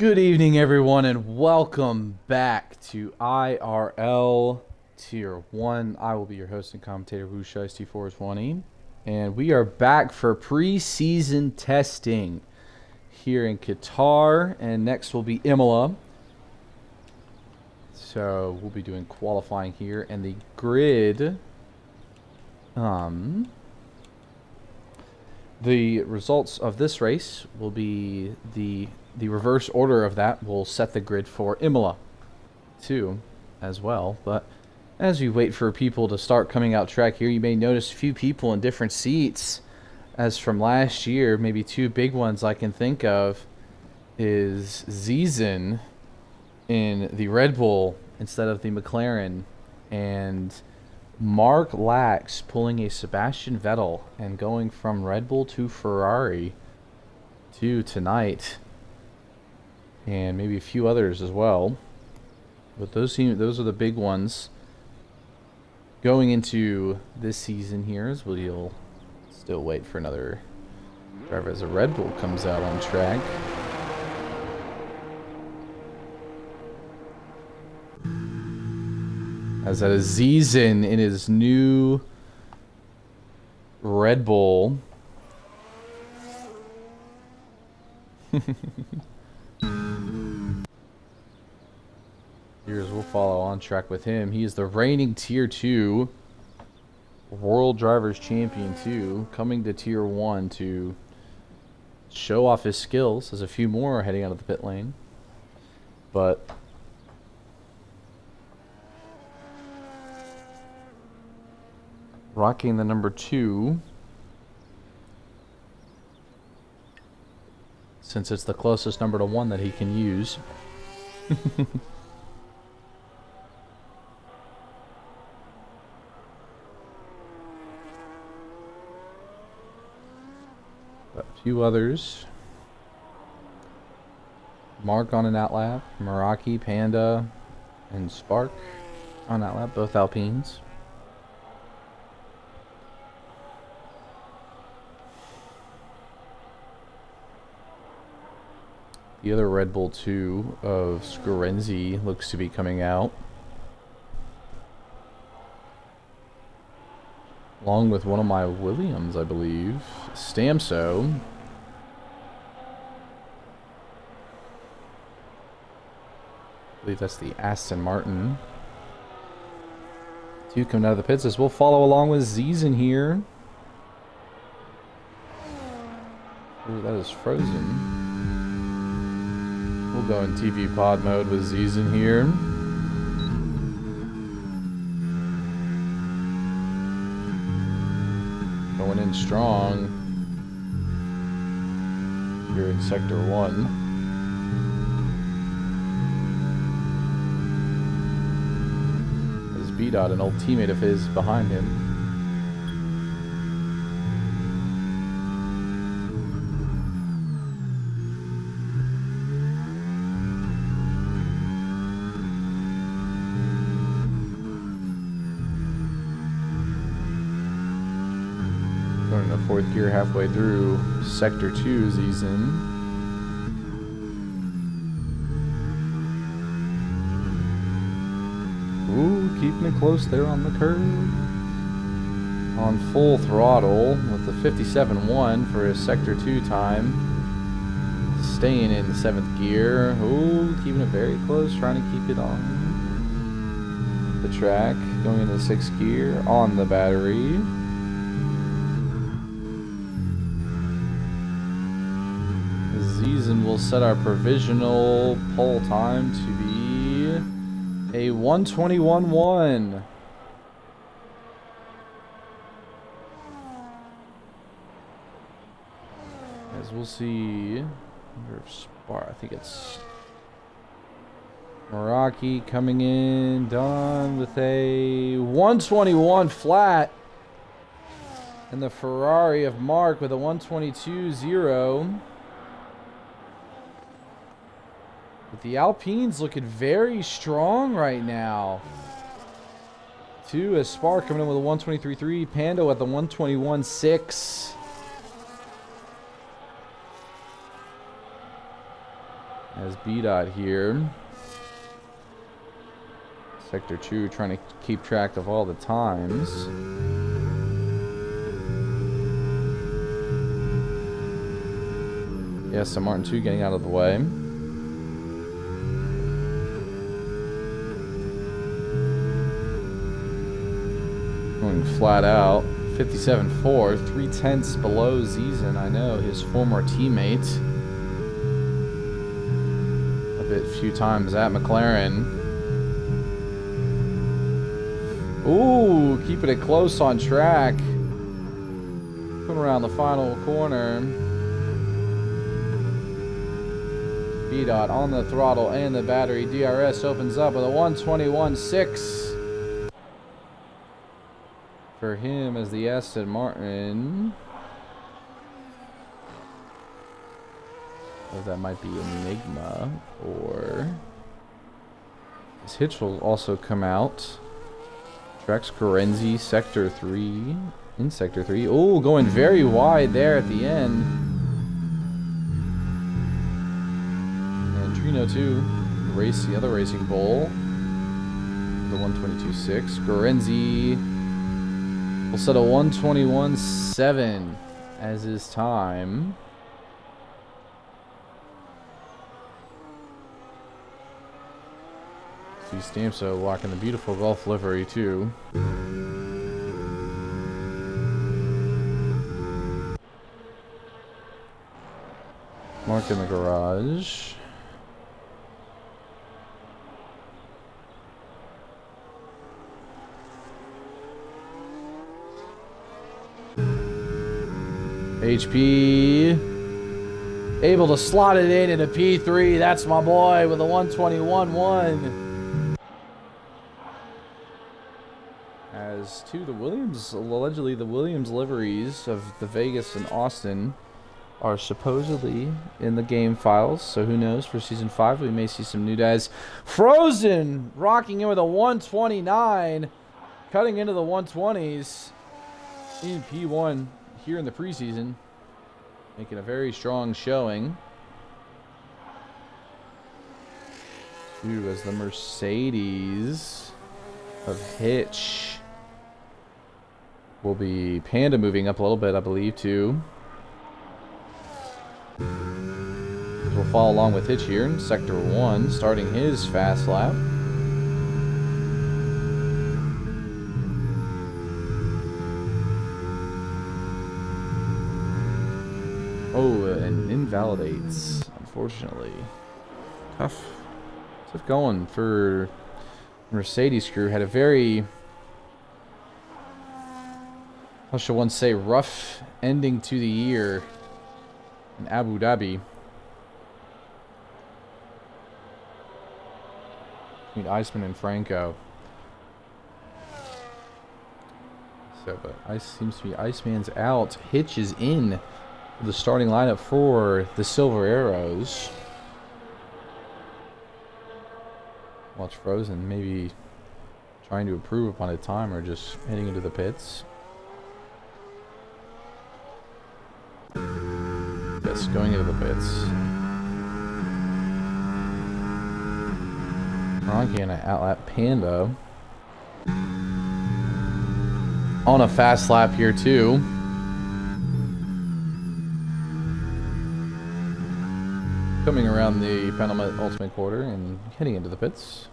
Good evening, everyone, and welcome back to IRL Tier 1. I will be your host and commentator, Shiesty 420, and we are back for preseason testing here in Qatar, and next will be Imola. So we'll be doing qualifying here, and the grid, the results of this race will be the reverse order of that will set the grid for Imola too as well. But as we wait for people to start coming out track here, you may notice a few people in different seats as from last year. Maybe two big ones I can think of is Preseason in the Red Bull instead of the McLaren, and Mark Lax pulling a Sebastian Vettel and going from Red Bull to Ferrari to tonight, and maybe a few others as well. But those are the big ones going into this season here, as we'll still wait for another driver as a Red Bull comes out on track. As that is Preseason in his new Red Bull. Here's we'll follow on track with him. He is the reigning Tier 2 World Drivers Champion 2, coming to Tier 1 to show off his skills. There's a few more heading out of the pit lane, but rocking the number 2, since it's the closest number to 1 that he can use. But a few others. Mark on an outlap, Meraki, Panda, and Spark on outlap, both Alpines. The other Red Bull 2 of Scorenzi looks to be coming out, along with one of my Williams, I believe, Stamso. I believe that's the Aston Martin. 2 coming out of the pits as we'll follow along with Preseason here. Ooh, that is frozen. We'll go in TV pod mode with Preseason here. Going in strong here in Sector 1. There's B-Dot, an old teammate of his, behind him. Going into 4th gear halfway through Sector 2 Preseason. Ooh, keeping it close there on the curve. On full throttle with the 57.1 for his Sector 2 time. Staying in the 7th gear. Ooh, keeping it very close, trying to keep it on the track. Going into the 6th gear on the battery. Preseason will set our provisional pole time to be a 1:21.1. As we'll see, I think it's Meraki coming in, done with a 1:21 flat. And the Ferrari of Mark with a 1:22.0. But the Alpines looking very strong right now. 2 as Spark coming in with a 1:23.3. Pando at the 1:21.6. as B-Dot here. Sector 2 trying to keep track of all the times. Yeah, so Martin 2 getting out of the way. Going flat out. 57.4, 3/10 below Zizen. I know, his former teammate. A few times at McLaren. Ooh, keeping it close on track. Coming around the final corner. B-Dot on the throttle and the battery. DRS opens up with a 1:21.6 for him as the Aston Martin. Oh, that might be Enigma, or his hitch will also come out. Trax Carenzi, Sector 3, in Sector 3. Oh, going very wide there at the end. And Trino 2, race the other Racing Bull, the 1:22.6. Carenzi will set a 1:21.7 as his time. See Stamso walking the beautiful Gulf livery too. Mark in the garage. HP able to slot it in a P3. That's my boy with a 1:21.1. As to the Williams, allegedly the Williams liveries of the Vegas and Austin are supposedly in the game files. So who knows, for season 5 we may see some new guys. Frozen rocking in with a 1:29, cutting into the 120s in P1 here in the preseason, making a very strong showing. Two as the Mercedes of Hitch will be Panda moving up a little bit, I believe, too. We'll follow along with Hitch here in Sector 1, starting his fast lap. Oh, and invalidates, unfortunately. Tough going for Mercedes crew. Had a very, how should one say, rough ending to the year in Abu Dhabi. Between Iceman and Franco. So, but seems to be Iceman's out. Hitch is in the starting lineup for the Silver Arrows. Watch Frozen maybe trying to improve upon a time or just heading into the pits. Yes, going into the pits. Ronky and an outlap Panda on a fast lap here too. Coming around the penultimate ultimate quarter and heading into the pits.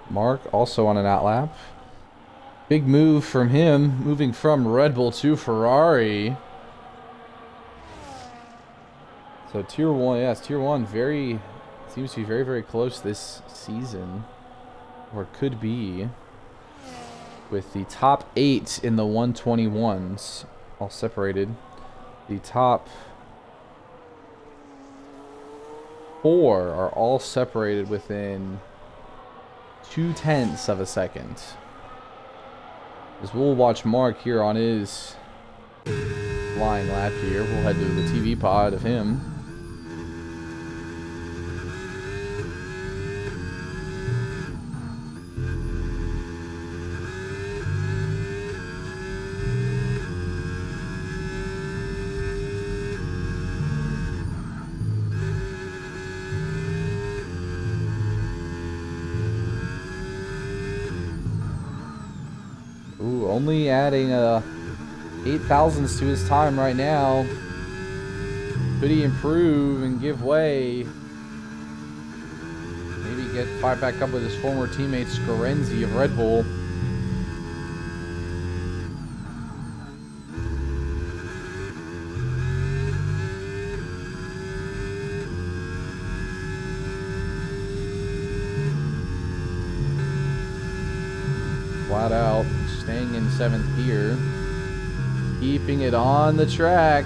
Mark also on an outlap. Big move from him, moving from Red Bull to Ferrari. So Tier 1, yes, Tier 1 seems to be very, very close this season. Or could be. With the top 8 in the 121s all separated. The top 4 are all separated within 0.2 of a second. As we'll watch Mark here on his flying lap here. We'll head to the TV pod of him. Ooh, only adding 8 thousandths to his time right now. Could he improve and give way? Maybe get fight back up with his former teammate Scorenzi of Red Bull. Flat out, staying in 7th gear, keeping it on the track.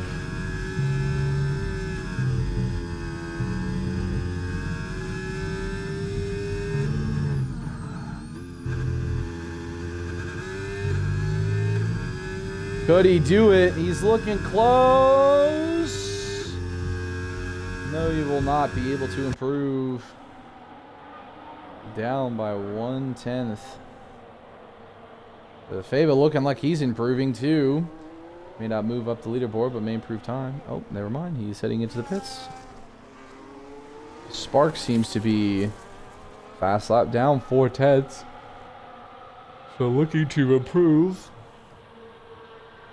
Could he do it? He's looking close. No, he will not be able to improve. Down by 1/10. The Faba looking like he's improving too. May not move up the leaderboard, but may improve time. Oh, never mind. He's heading into the pits. Spark seems to be fast lap down 4/10. So looking to improve.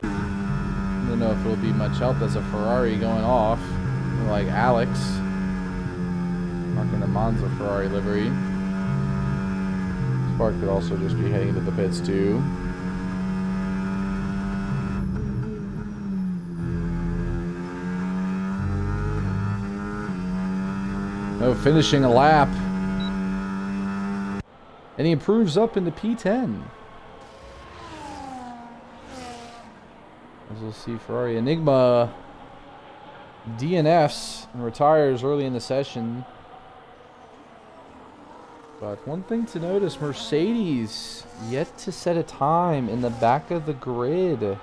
I don't know if it'll be much help. That's a Ferrari going off. Like Alex. Rocking the Monza Ferrari livery. Spark could also just be heading to the pits too. No, finishing a lap. And he improves up into P10. As we'll see, Ferrari Enigma DNFs and retires early in the session. But one thing to notice, Mercedes yet to set a time in the back of the grid.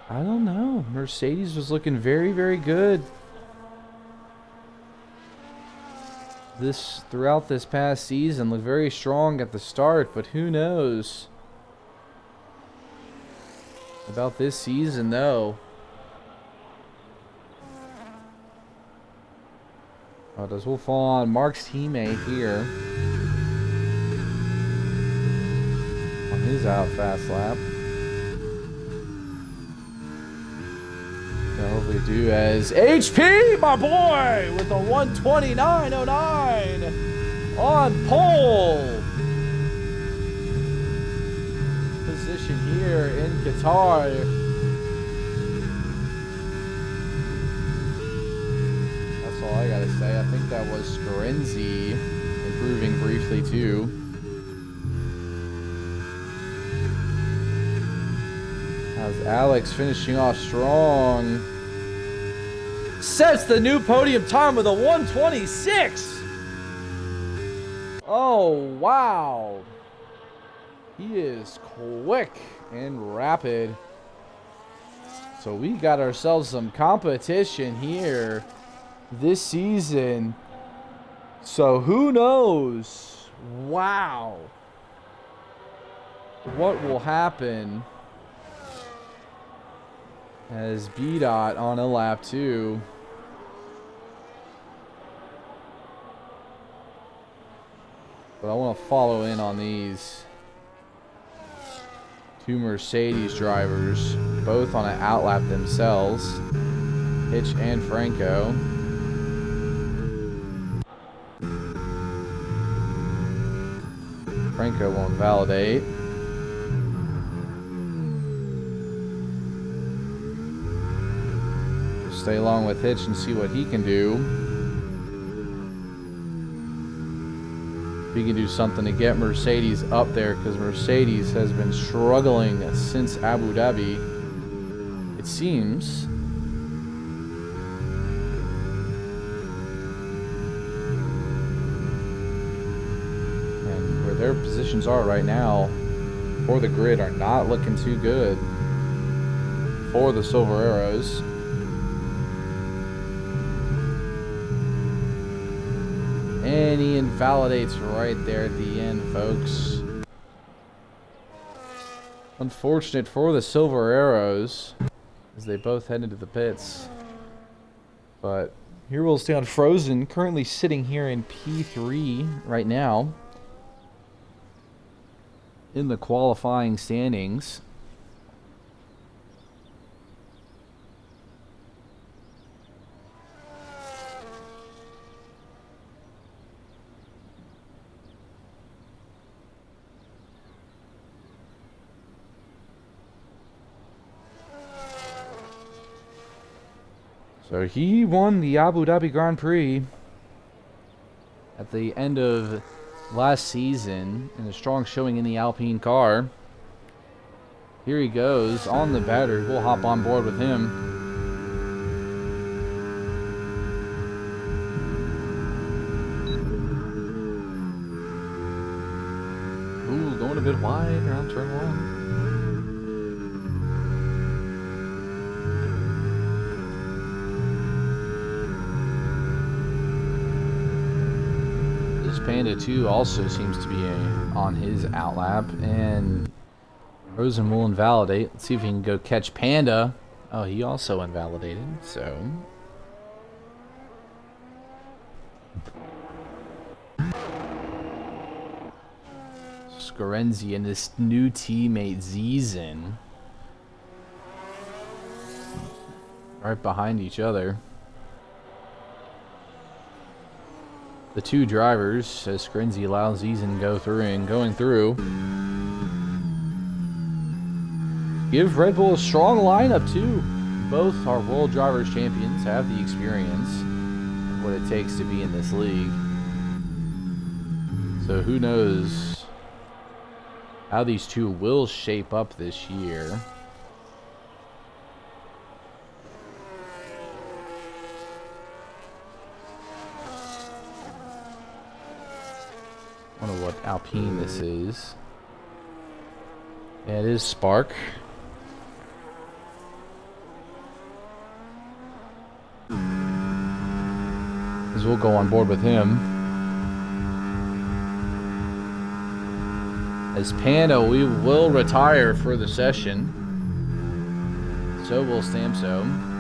I don't know. Mercedes was looking very, very good throughout this past season. Looked very strong at the start, but who knows about this season though. Oh, does will fall on Mark's teammate here on his out fast lap. So hopefully do as HP, my boy, with a 129.09 on pole position here in Qatar. That's all I gotta say. I think that was Scorenzi improving briefly too. As Alex finishing off strong. Sets the new podium time with a 126. Oh, wow. He is quick and rapid. So we got ourselves some competition here this season. So who knows? Wow. What will happen as B-Dot on a lap 2. But I want to follow in on these two Mercedes drivers, both on an outlap themselves, Hitch and Franco. Franco won't validate. Stay along with Hitch and see what he can do. If he can do something to get Mercedes up there, because Mercedes has been struggling since Abu Dhabi, it seems. And where their positions are right now for the grid are not looking too good for the Silver Arrows. And he invalidates right there at the end, folks. Unfortunate for the Silver Arrows as they both head into the pits. But here we'll stay on Frozen, currently sitting here in P3 right now. in the qualifying standings. So he won the Abu Dhabi Grand Prix at the end of last season in a strong showing in the Alpine car. Here he goes on the battery. We'll hop on board with him. Ooh, going a bit wide around turn 1. Panda 2 also seems to be on his outlap, and Rosen will invalidate. Let's see if he can go catch Panda. Oh, he also invalidated, so... Scorenzi and this new teammate, Zizin, right behind each other. The two drivers, as Scorenzi allows Zizin go through and going through. Give Red Bull a strong lineup too. Both are World Drivers Champions, have the experience of what it takes to be in this league. So who knows how these two will shape up this year. I wonder what Alpine this is. Yeah, it is Spark. As we'll go on board with him. As Panda, we will retire for the session. So will Stamso.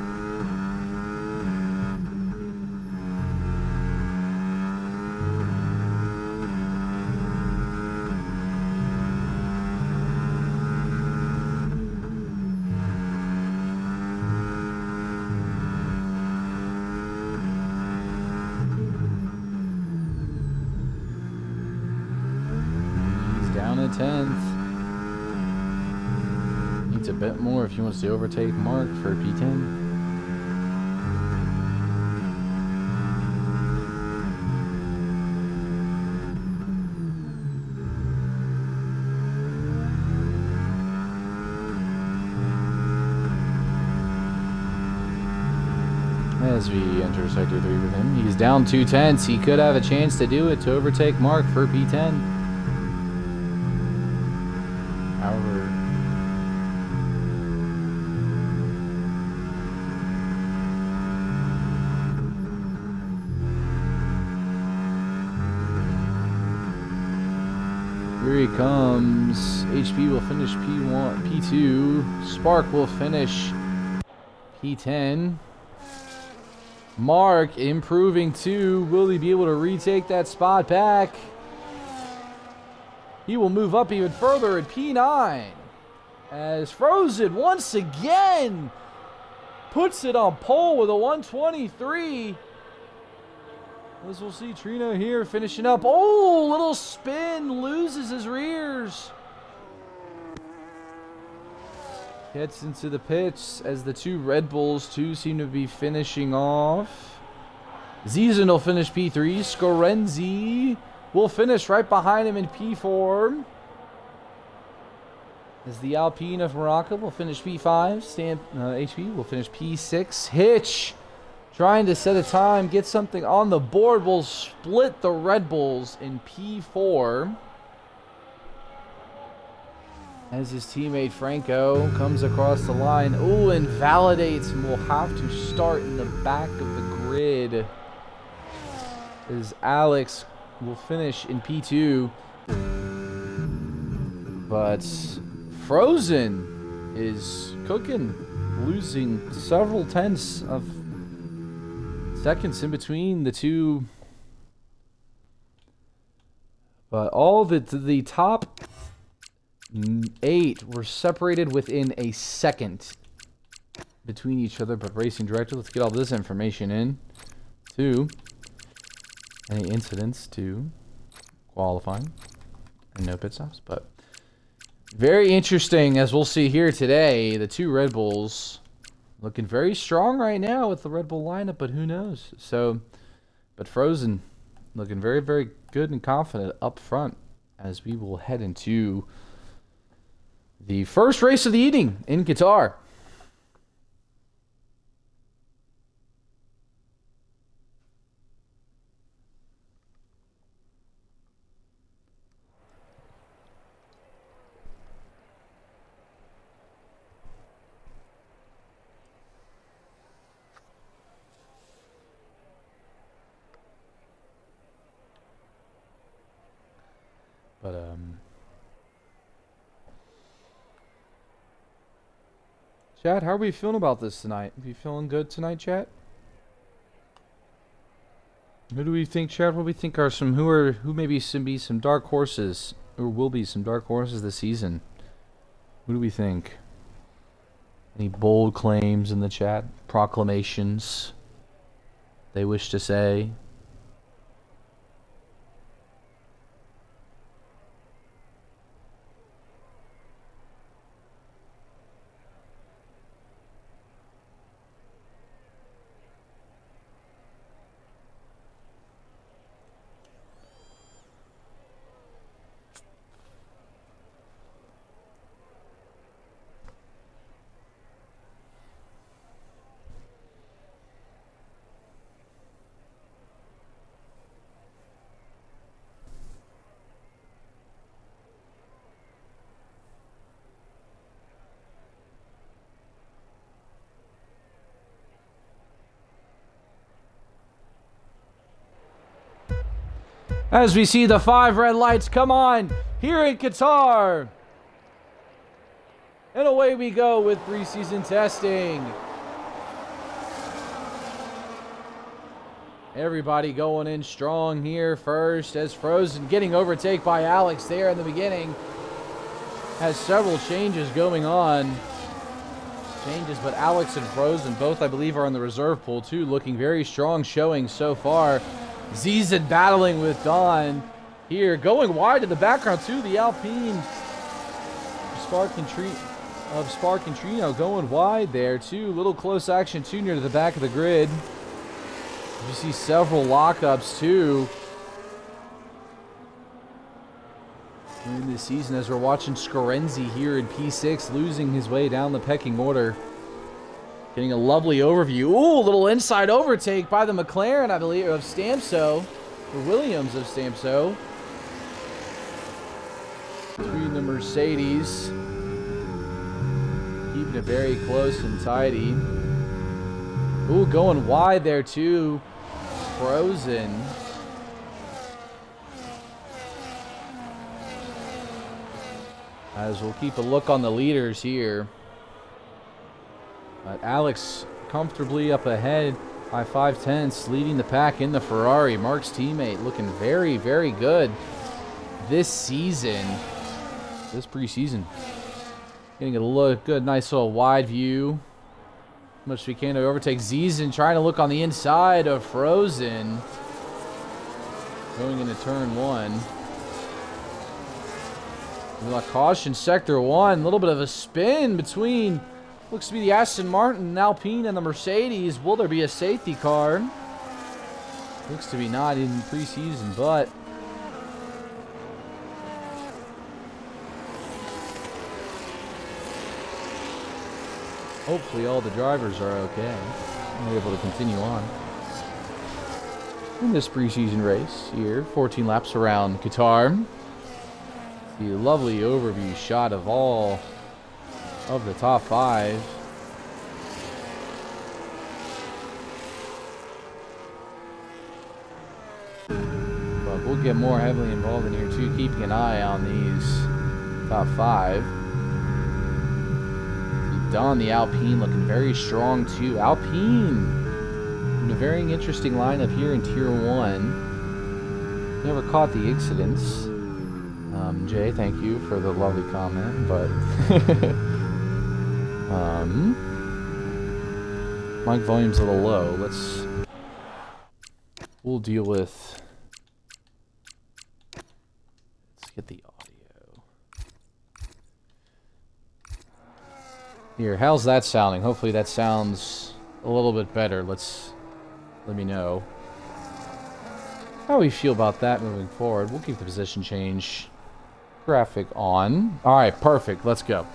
Down a 10th. Needs a bit more if he wants to overtake Mark for P10. As we enter Sector 3 with him, he's down 2 tenths. He could have a chance to do it to overtake Mark for P10. However, here he comes. HP will finish P1, P2. Spark will finish P10. Mark improving too. Will he be able to retake that spot back? He will move up even further at P9 as Frozen once again puts it on pole with a 123. As we'll see Trino here finishing up. Oh, little spin, loses his rears. Gets into the pits as the two Red Bulls too seem to be finishing off. Zizin will finish P3. Scorenzi will finish right behind him in P4. As the Alpine of Morocco will finish P5. HP will finish P6. Hitch trying to set a time, get something on the board, will split the Red Bulls in P4. As his teammate Franco comes across the line. Oh, invalidates and will have to start in the back of the grid. As Alex will finish in P2. But Frozen is cooking, losing several tenths of seconds in between the two. But all the top 8 were separated within a second between each other, but racing director. Let's get all this information in. 2, any incidents to qualifying, and no pit stops. But very interesting, as we'll see here today. The 2 Red Bulls looking very strong right now with the Red Bull lineup, but who knows? So, but Frozen looking very, very good and confident up front as we will head into the first race of the evening in Qatar. But, chat, how are we feeling about this tonight? Are we feeling good tonight, chat? Who do we think, chat? What do we think are some, who maybe be some dark horses, or will be some dark horses this season? Who do we think? Any bold claims in the chat? Proclamations they wish to say? As we see the 5 red lights come on here in Qatar. And away we go with preseason testing. Everybody going in strong here first, as Frozen getting overtaken by Alex there in the beginning. Has several changes going on. But Alex and Frozen both, I believe, are on the reserve pool too, looking very strong showing so far. Zizan battling with Don here, going wide in the background too. The Alpine Spark and Trino going wide there too. Little close action too near to the back of the grid. You see several lockups too in this season, as we're watching Scorenzi here in P6 losing his way down the pecking order. Getting a lovely overview. Ooh, a little inside overtake by the McLaren, I believe, of Stamso. Or Williams of Stamso. Between the Mercedes. Keeping it very close and tidy. Ooh, going wide there too. Frozen. As we'll keep a look on the leaders here. But Alex comfortably up ahead by 5/10, leading the pack in the Ferrari. Mark's teammate looking very, very good this season, this preseason. Getting a look, good, nice little wide view. Much we can to overtake Zizan, trying to look on the inside of Frozen. Going into turn 1. We got caution, sector 1. A little bit of a spin between, looks to be the Aston Martin, Alpine, and the Mercedes. Will there be a safety car? Looks to be not in preseason, but hopefully all the drivers are okay. We're able to continue on in this preseason race here. 14 laps around Qatar. The lovely overview shot of all of the top 5. But we'll get more heavily involved in here too, keeping an eye on these top 5. Don the Alpine looking very strong too. Alpine in a very interesting lineup here in Tier 1. Never caught the incidents Jay, thank you for the lovely comment, but mic volume's a little low. We'll deal with. Let's get the audio. Here, how's that sounding? Hopefully that sounds a little bit better. Let me know how we feel about that moving forward. We'll keep the position change graphic on. Alright, perfect. Let's go.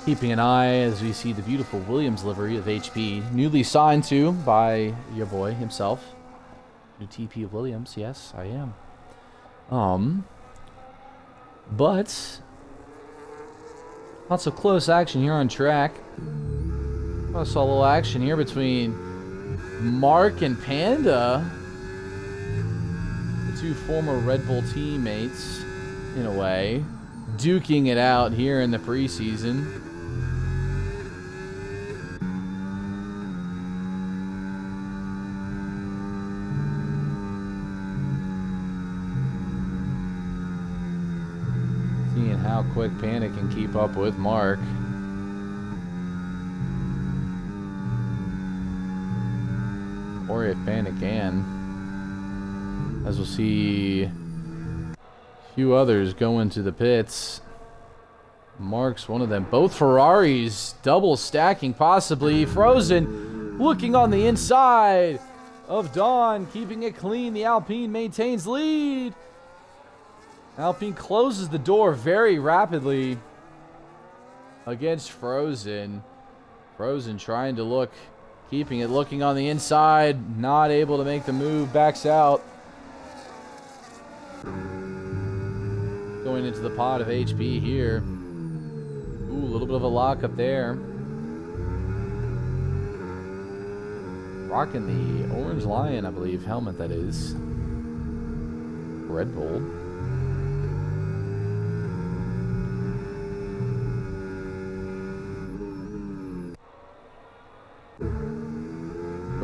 Keeping an eye as we see the beautiful Williams livery of HP, newly signed to by your boy himself. New TP of Williams, yes, I am. But lots of close action here on track. I saw a little action here between Mark and Panda, the two former Red Bull teammates, in a way, duking it out here in the preseason. Seeing how quick Panda can keep up with Mark. Or if Panda can. As we'll see a few others go into the pits. Mark's one of them. Both Ferraris double stacking, possibly. Frozen looking on the inside of Dawn, keeping it clean. The Alpine maintains lead. Alpine closes the door very rapidly against Frozen. Frozen trying to look, keeping it looking on the inside, not able to make the move, backs out. Going into the pod of HP here. Ooh, a little bit of a lock up there. Rocking the Orange Lion, I believe, helmet that is. Red Bull.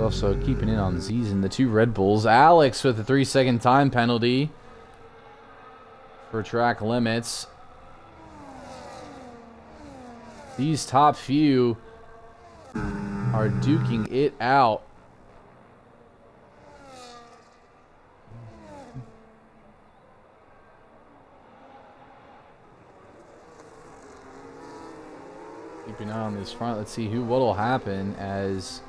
Also keeping in on Z's and the two Red Bulls. Alex with the 3-second time penalty for track limits. These top few are duking it out. Keeping an eye on this front. Let's see what'll happen as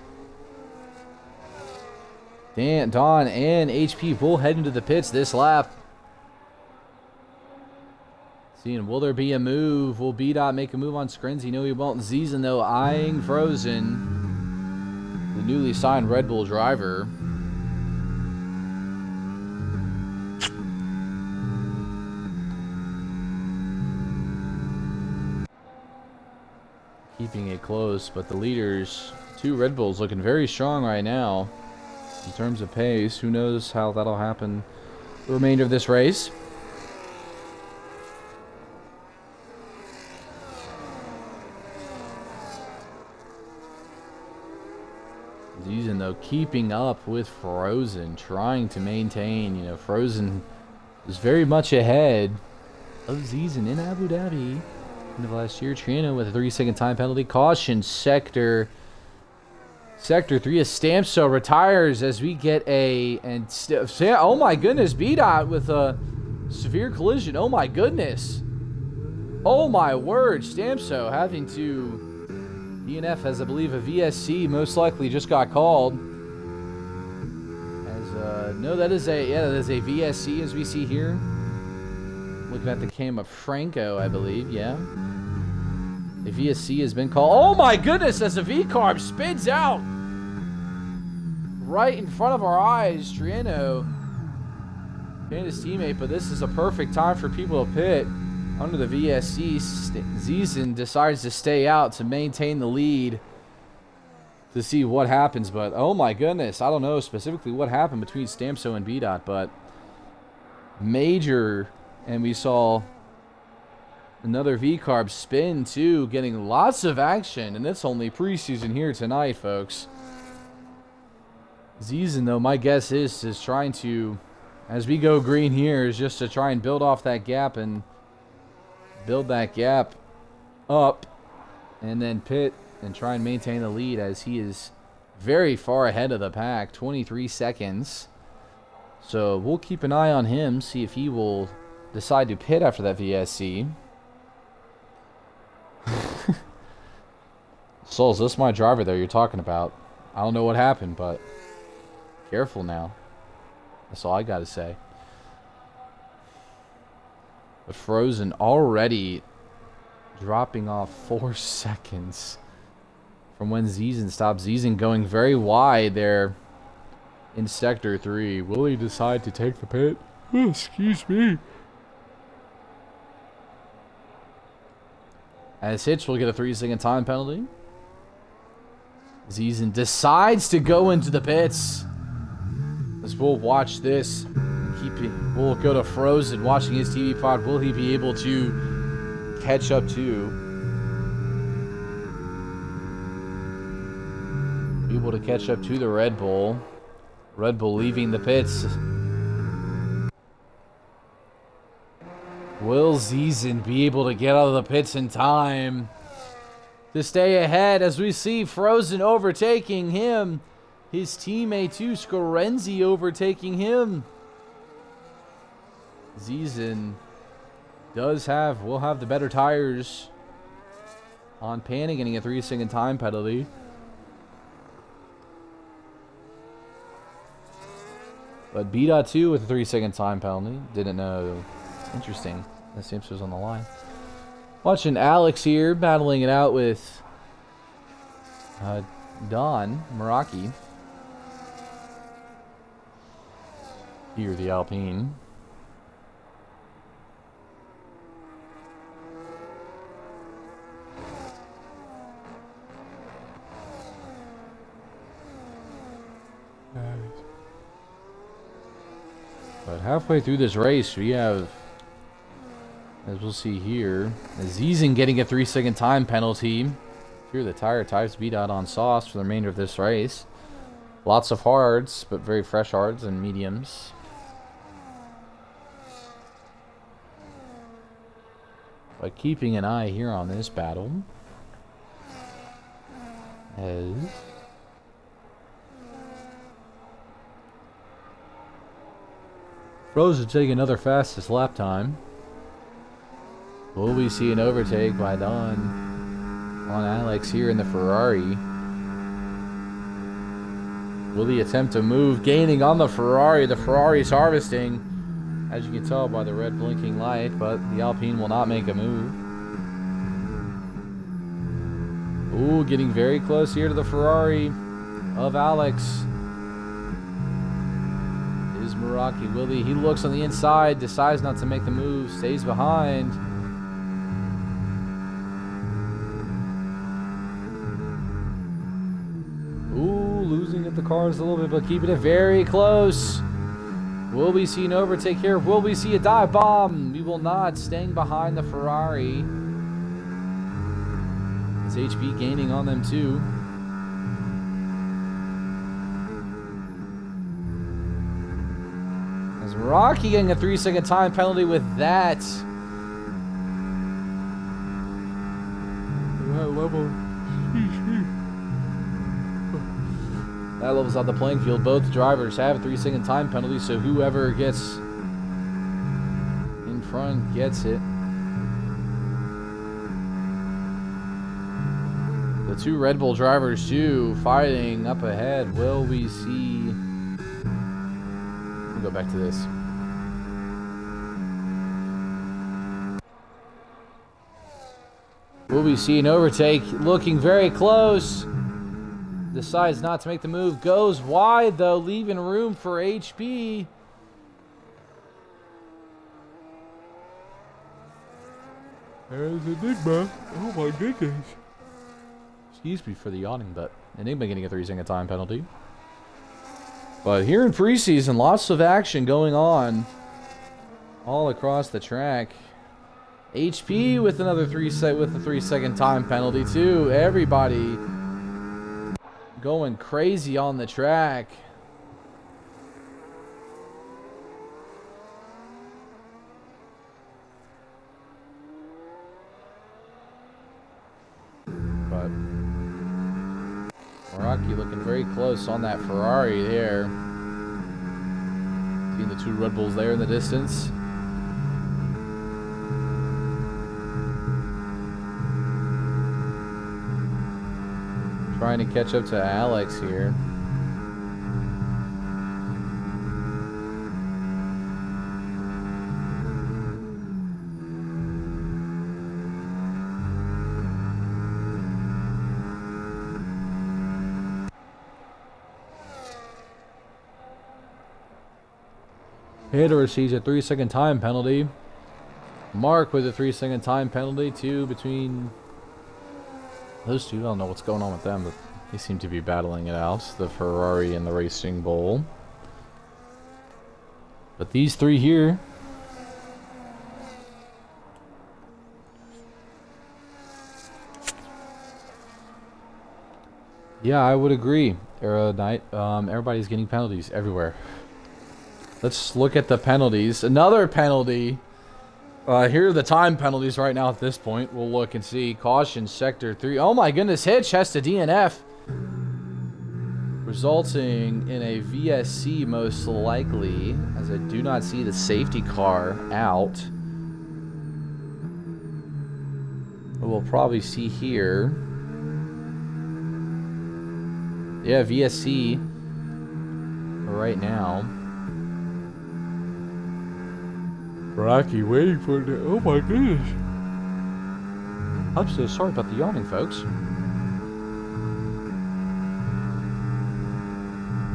Dawn and HP will head into the pits this lap. Seeing, will there be a move? Will B-Dot make a move on Screnzy? No, he won't. Zezen, though, eyeing Frozen, the newly signed Red Bull driver. Keeping it close, but the leaders, two Red Bulls, looking very strong right now. In terms of pace, who knows how that'll happen the remainder of this race. Zezen, though, keeping up with Frozen, trying to maintain. You know, Frozen is very much ahead of Zezen in Abu Dhabi. End of last year, Triano with a 3-second time penalty. Caution, Sector 3 of Stamso retires as we get a... oh my goodness, B-Dot with a severe collision. Oh my goodness. Oh my word, Stamso having to... DNF has, I believe, a VSC most likely just got called. As, no, that is a VSC as we see here. Looking at the cam of Franco, I believe, yeah. The VSC has been called. Oh my goodness, as a V-carb spins out right in front of our eyes. Triano, Panda's teammate, but this is a perfect time for people to pit. Under the VSC, Zezen decides to stay out to maintain the lead to see what happens. But oh my goodness, I don't know specifically what happened between Stamso and B-Dot, but major. And we saw another V-carb spin too, getting lots of action, and it's only preseason here tonight, folks. Zezen, though, my guess is trying to as we go green here is just to try and build off that gap and build that gap up and then pit and try and maintain the lead as he is very far ahead of the pack, 23 seconds. So we'll keep an eye on him, see if he will decide to pit after that VSC. Solz, this is my driver though you're talking about. I don't know what happened, but careful now. That's all I gotta say. But Frozen already dropping off 4 seconds from when Zeezen stopped. Zeezen going very wide there in Sector 3. Will he decide to take the pit? Oh, excuse me. As Hitch will get a 3-second time penalty. Zeezen decides to go into the pits. As we'll watch this. We'll go to Frozen watching his TV pod. Will he be able to catch up to? Be able to catch up to the Red Bull. Red Bull leaving the pits. Will Zeezen be able to get out of the pits in time to stay ahead as we see Frozen overtaking him? His teammate too, Scorenzi, overtaking him. Zeezen will have the better tires on Panning, getting a 3-second time penalty. But B.2 with a 3-second time penalty. Didn't know. Interesting. That seems was on the line. Watching Alex here battling it out with Don Meraki. Here, the Alpine. But halfway through this race, we have, as we'll see here, Zeezen getting a 3-second time penalty. Here, the tires beat out on sauce for the remainder of this race. Lots of hards, but very fresh hards and mediums. But keeping an eye here on this battle. As Frozen taking another fastest lap time. Will we see an overtake by Don on Alex here in the Ferrari? Will he attempt to move, gaining on the Ferrari? The Ferrari's harvesting, as you can tell by the red blinking light, but the Alpine will not make a move. Ooh, getting very close here to the Ferrari of Alex. Is Meraki, will he? He looks on the inside, decides not to make the move, stays behind. Ooh, losing at the cars a little bit, but keeping it very close. Will we see an overtake here? Will we see a dive bomb? We will not, staying behind the Ferrari. It's HB gaining on them too. As Meraki getting a 3-second time penalty with that. That levels out the playing field. Both drivers have a 3-second time penalty, so whoever gets in front gets it. The two Red Bull drivers, too, fighting up ahead. Will we see... We'll go back to this. Will we see an overtake? Looking very close. Decides not to make the move. Goes wide, though, leaving room for HP. There's Enigma. Oh, my goodness. Excuse me for the yawning, but Enigma getting a 3-second time penalty. But here in preseason, lots of action going on all across the track. HP with another 3-second time penalty too. Everybody going crazy on the track. Rocky looking very close on that Ferrari there. Seeing the two Red Bulls there in the distance. Trying to catch up to Alex here. Hitter receives a 3-second time penalty. Mark with a 3-second time penalty, too, between those two. I don't know what's going on with them, but they seem to be battling it out, the Ferrari and the Racing Bull. But these three here, yeah, I would agree. Everybody's getting penalties everywhere. Let's look at the penalties. Another penalty. Here are the time penalties right now at this point. We'll look and see. Caution, Sector 3. Oh my goodness, Hitch has to DNF. Resulting in a VSC most likely, as I do not see the safety car out. We'll probably see here. Yeah, VSC right now. Rocky waiting for it. Oh my goodness. I'm so sorry about the yawning, folks.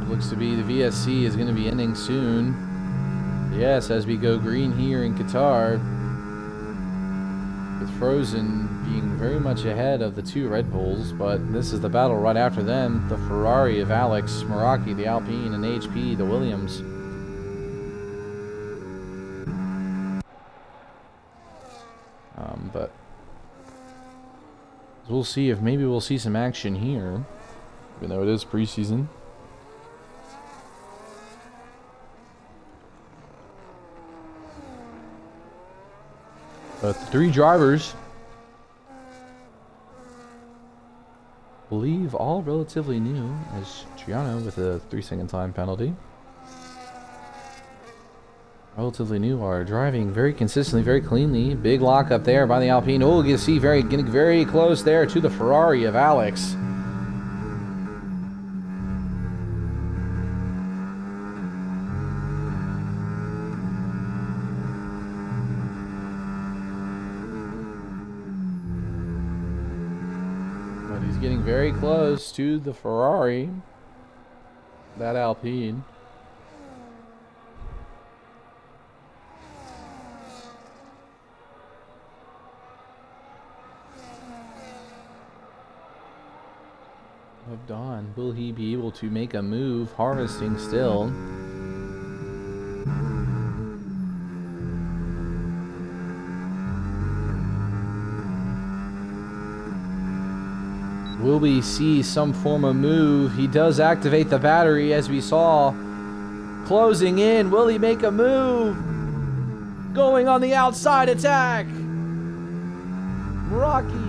It looks to be the VSC is going to be ending soon. Yes, as we go green here in Qatar. With Frozen being very much ahead of the two Red Bulls, but this is the battle right after them. The Ferrari of Alex, Meraki, the Alpine, and HP, the Williams. But we'll see if maybe we'll see some action here, even though it is preseason. But the three drivers, I believe, all relatively new, as Giano with a 3-second time penalty. Relatively new are driving very consistently, very cleanly. Big lock up there by the Alpine. Oh, you see getting very close there to the Ferrari of Alex. But he's getting very close to the Ferrari. That Alpine. Of Dawn. Will he be able to make a move? Harvesting still. Will we see some form of move? He does activate the battery, as we saw. Closing in. Will he make a move? Going on the outside attack. Meraki.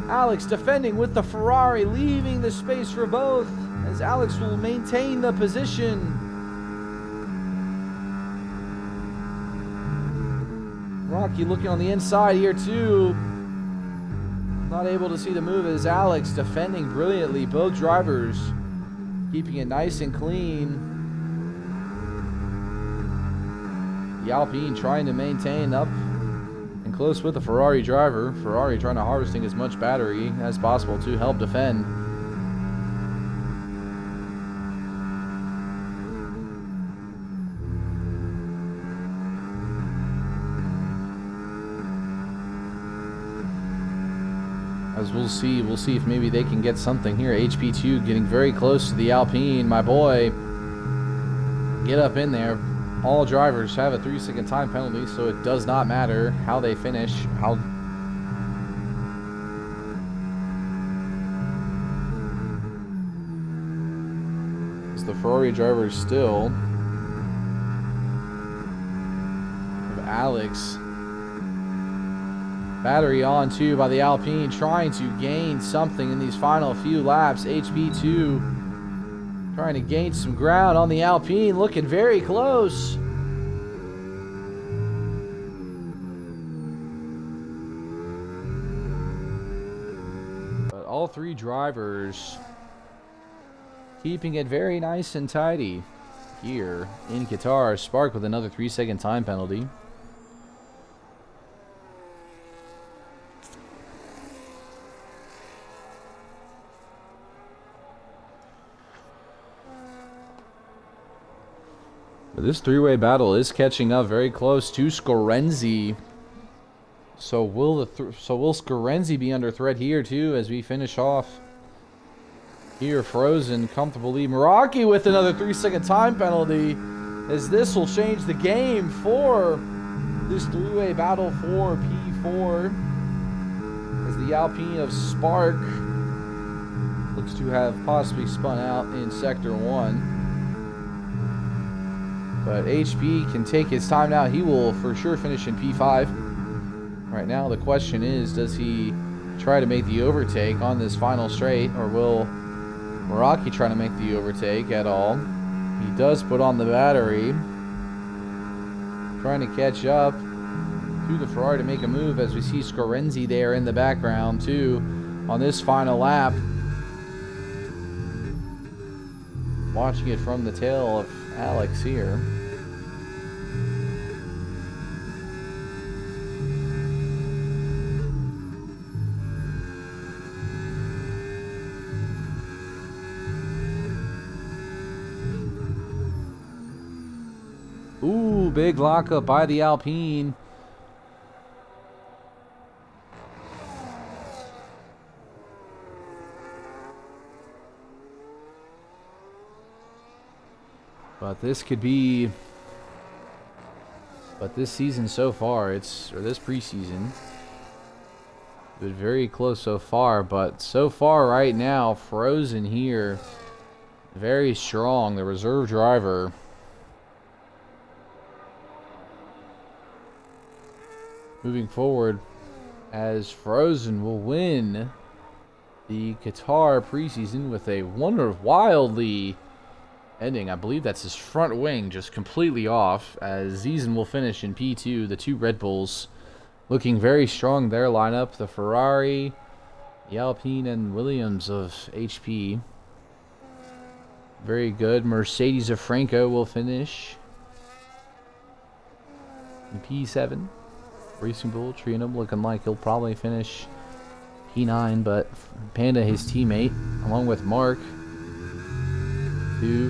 Alex defending with the Ferrari, leaving the space for both, as Alex will maintain the position. Rocky looking on the inside here too. Not able to see the move as Alex defending brilliantly. Both drivers keeping it nice and clean. The Alpine trying to maintain up and close with the Ferrari driver. Ferrari trying to harvesting as much battery as possible to help defend. As we'll see if maybe they can get something here. HP2 getting very close to the Alpine. My boy, get up in there. All drivers have a 3-second time penalty, so it does not matter how they finish. As the Ferrari drivers still have Alex Battery on too by the Alpine, trying to gain something in these final few laps. HB2 trying to gain some ground on the Alpine, looking very close. But all three drivers keeping it very nice and tidy here in Qatar. Spark with another 3-second time penalty. But this three-way battle is catching up very close to Scorenzi. So will Scorenzi be under threat here too as we finish off here? Frozen, comfortable lead. Meraki with another 3-second time penalty, as this will change the game for this three-way battle for P4, as the Alpine of Spark looks to have possibly spun out in Sector 1. But HP can take his time now. He will for sure finish in P5. Right now the question is, does he try to make the overtake on this final straight, or will Meraki try to make the overtake at all? He does put on the battery, trying to catch up to the Ferrari to make a move, as we see Scorenzi there in the background too on this final lap. Watching it from the tail of Alex here. Ooh, big lockup by the Alpine. But this could be, this season so far, this preseason, been very close so far. But so far right now, Frozen here, very strong, the reserve driver. Moving forward, as Frozen will win the Qatar preseason with a wildly ending. I believe that's his front wing just completely off, as Zizen will finish in P2. The two Red Bulls looking very strong. Their lineup, the Ferrari, the Alpine, and Williams of HP. Very good. Mercedes of Franco will finish in P7. Racing Bull, Trianum looking like he'll probably finish P9, but Panda, his teammate, along with Mark,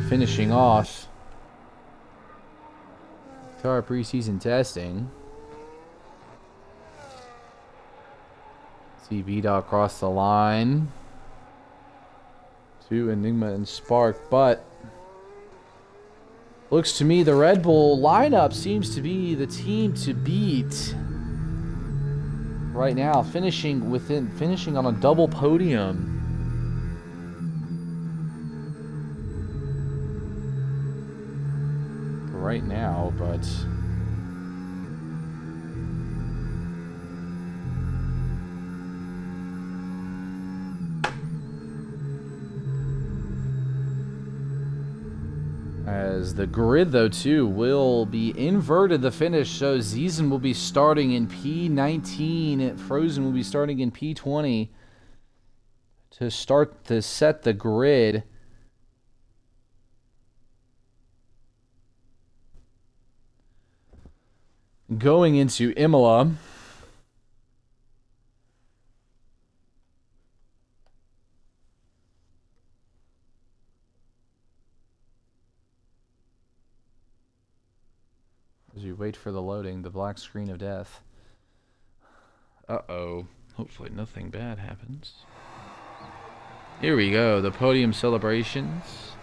finishing off Qatar preseason testing. See VDOT cross the line to Enigma and Spark, but looks to me the Red Bull lineup seems to be the team to beat right now, finishing on a double podium. Right now, but as the grid though too will be inverted, the finish, so Zizen will be starting in P19, Frozen will be starting in P20 to set the grid. Going into Imola. As you wait for the loading, the black screen of death. Uh-oh. Hopefully nothing bad happens. Here we go, the podium celebrations.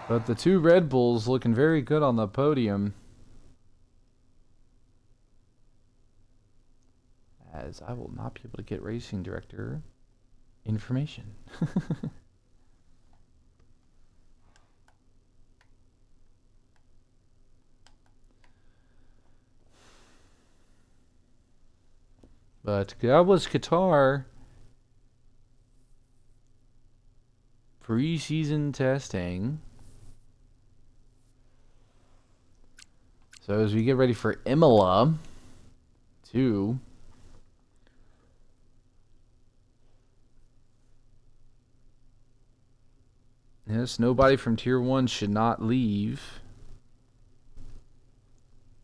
But the two Red Bulls looking very good on the podium. As I will not be able to get racing director information. But that was Qatar. Preseason testing. So as we get ready for Imola 2. Yes, nobody from Tier 1 should not leave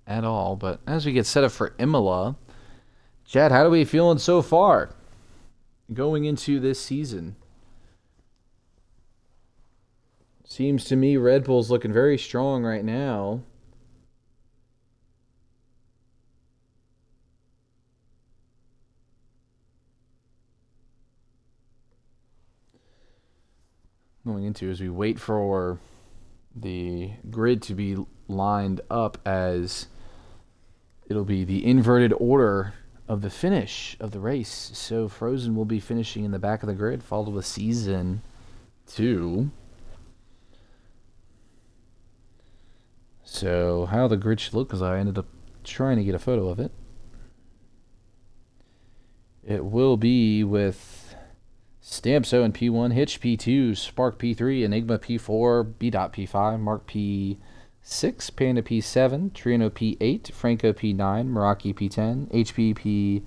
at all. But as we get set up for Imola, Chad, how are we feeling so far going into this season? Seems to me Red Bull's looking very strong right now. Going into as we wait for the grid to be lined up, as it'll be the inverted order of the finish of the race. So Frozen will be finishing in the back of the grid, followed with Season 2. So how the grid should look, because I ended up trying to get a photo of it. It will be with Stampso in P1, Hitch P2, Spark P3, Enigma P4, B-Dot P5, Mark P6, Panda P7, Triano P8, Franco P9, Meraki P10, HP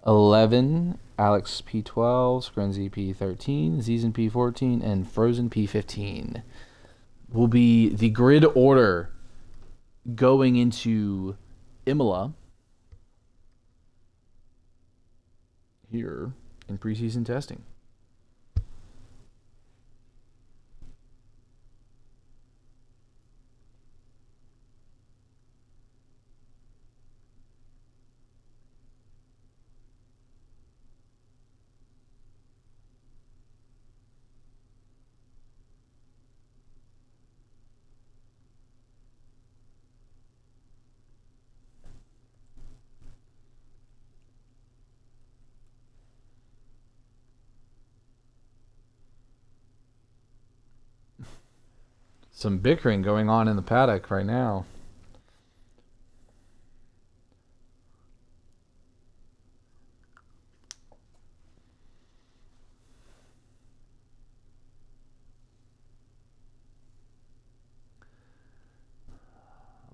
P11, Alex P12, Screnzy P13, Zeezen P14, and Frozen P15 will be the grid order going into Imola here in preseason testing. Some bickering going on in the paddock right now.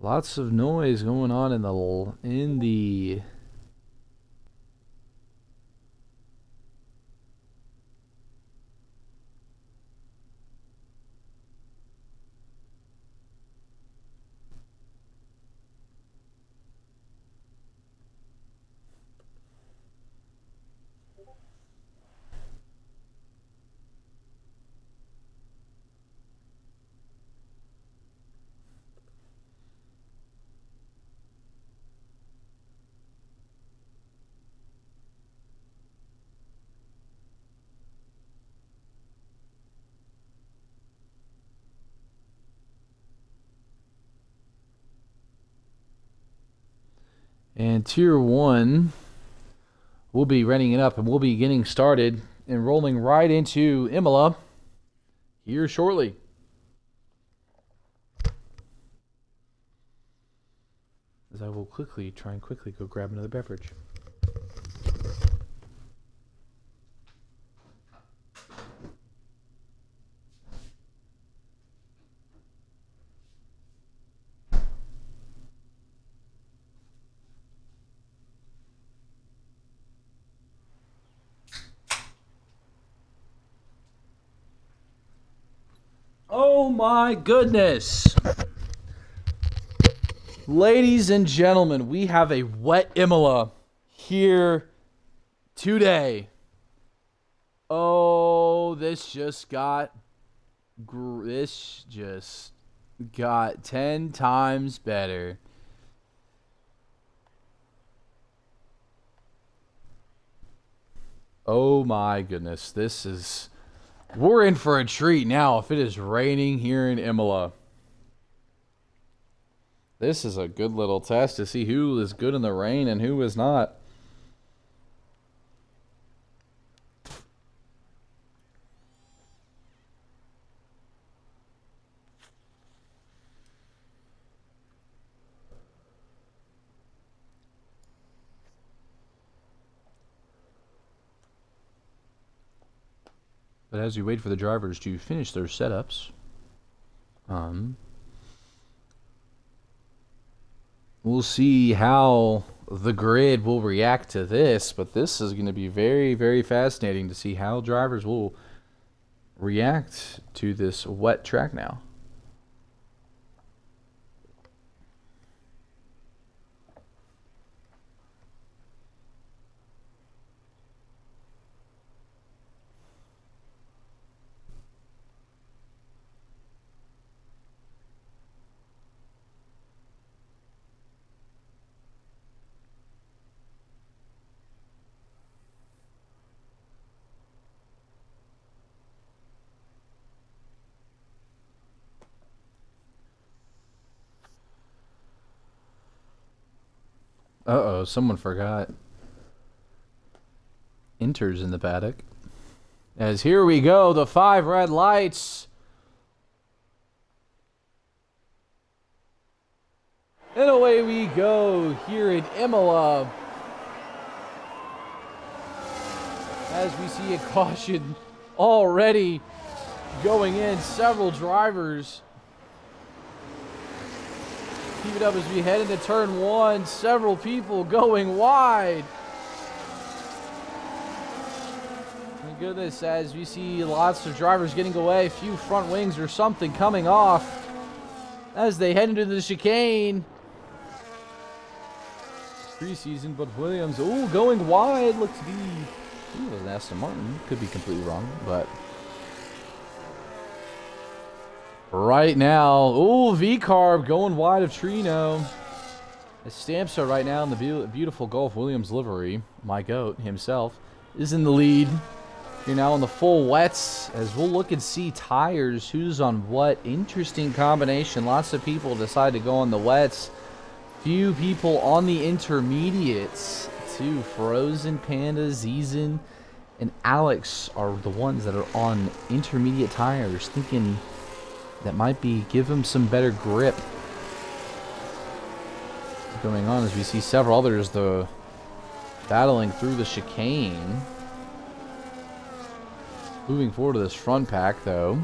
Lots of noise going on in the and Tier 1 will be running it up, and we'll be getting started and rolling right into Imola here shortly. As I will try and quickly go grab another beverage. Oh my goodness. Ladies and gentlemen, we have a wet Imola here today. Oh, this just got 10 times better. Oh my goodness, this is We're in for a treat now if it is raining here in Imola. This is a good little test to see who is good in the rain and who is not. But as we wait for the drivers to finish their setups, we'll see how the grid will react to this. But this is going to be very, very fascinating to see how drivers will react to this wet track now. Uh-oh, someone forgot. Inter's in the paddock. As here we go, the 5 red lights. And away we go here in Imola. As we see a caution already going in, several drivers. Keep it up as we head into turn 1. Several people going wide. My goodness, as we see lots of drivers getting away. A few front wings or something coming off as they head into the chicane. Preseason, but Williams, going wide. Looks to be, it was Aston Martin. Could be completely wrong, but right now, V-Carb going wide of Trino. Stamps are right now in the beautiful Gulf Williams livery. My goat himself is in the lead. You're now in the full wets as we'll look and see tires. Who's on what? Interesting combination. Lots of people decide to go on the wets. Few people on the intermediates. Too. Frozen, Panda, Zizan, and Alex are the ones that are on intermediate tires. Thinking that might be give him some better grip going on as we see several others battling through the chicane. Moving forward to this front pack though.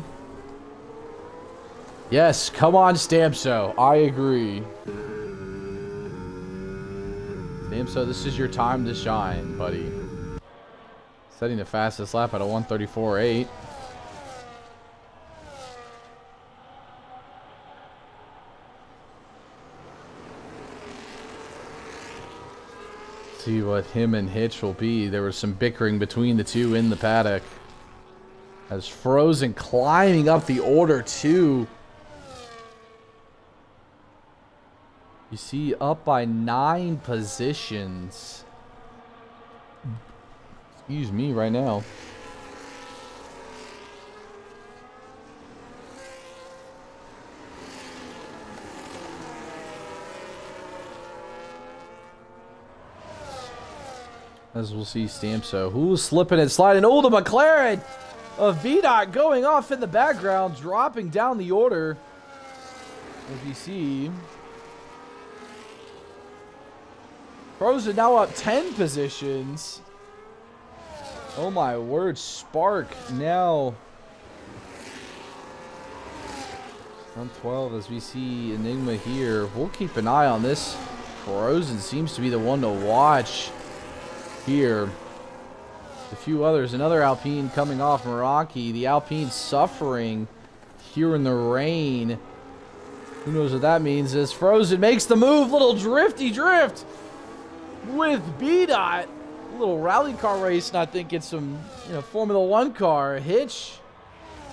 Yes, come on Stamso, I agree. Stamso, this is your time to shine, buddy. Setting the fastest lap at a 1:34.8. See what him and Hitch will be. There was some bickering between the two in the paddock. As Frozen climbing up the order too. You see up by 9 positions. Excuse me right now. As we'll see Stamso, who's slipping and sliding. Oh, the McLaren of VDOT going off in the background, dropping down the order. As we see, Frozen now up 10 positions. Oh my word, Spark now on 12 as we see Enigma here. We'll keep an eye on this. Frozen seems to be the one to watch here. A few others. Another Alpine coming off Meraki. The Alpine suffering here in the rain. Who knows what that means as Frozen makes the move. Little drifty drift with BDOT. A little rally car race, not thinking some, Formula One car. Hitch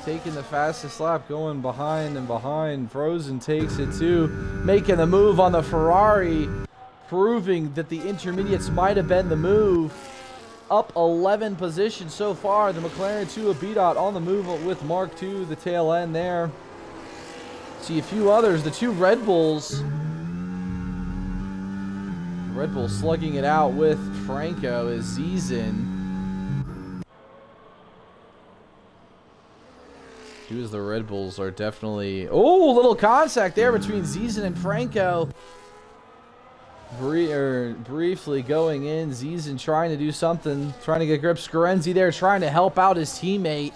taking the fastest lap, going behind and behind. Frozen takes it too, making the move on the Ferrari, proving that the intermediates might have been the move. up 11 positions so far. The McLaren 2 of B-Dot on the move with Mark 2, the tail end there. See a few others. The two Red Bulls. Red Bull slugging it out with Franco is Zizin. Two of the Red Bulls are definitely... Oh, little contact there between Zizin and Franco. Briefly going in. Zizin trying to do something. Trying to get grip. Scorenzi there trying to help out his teammate.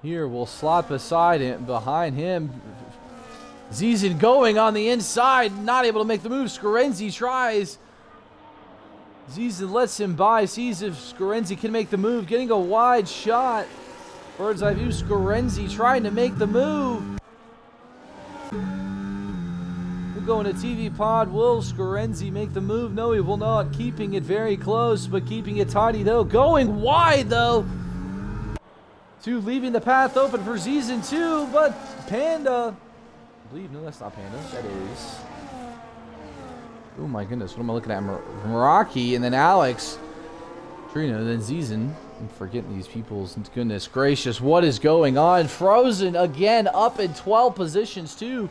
Here will slot beside him, behind him. Zizin going on the inside. Not able to make the move. Scorenzi tries. Zizin lets him by. Sees if Scorenzi can make the move. Getting a wide shot. Bird's eye view. Scorenzi trying to make the move. Going to TV pod. Will Scorenzi make the move? No, he will not. Keeping it very close, but keeping it tidy though. Going wide though. Two leaving the path open for Zizin 2, but Panda. I believe, no, that's not Panda. That is. Oh my goodness, what am I looking at? Meraki and then Alex. Trino, then Zizin. I'm forgetting these people's goodness gracious. What is going on? Frozen again up in 12 positions too.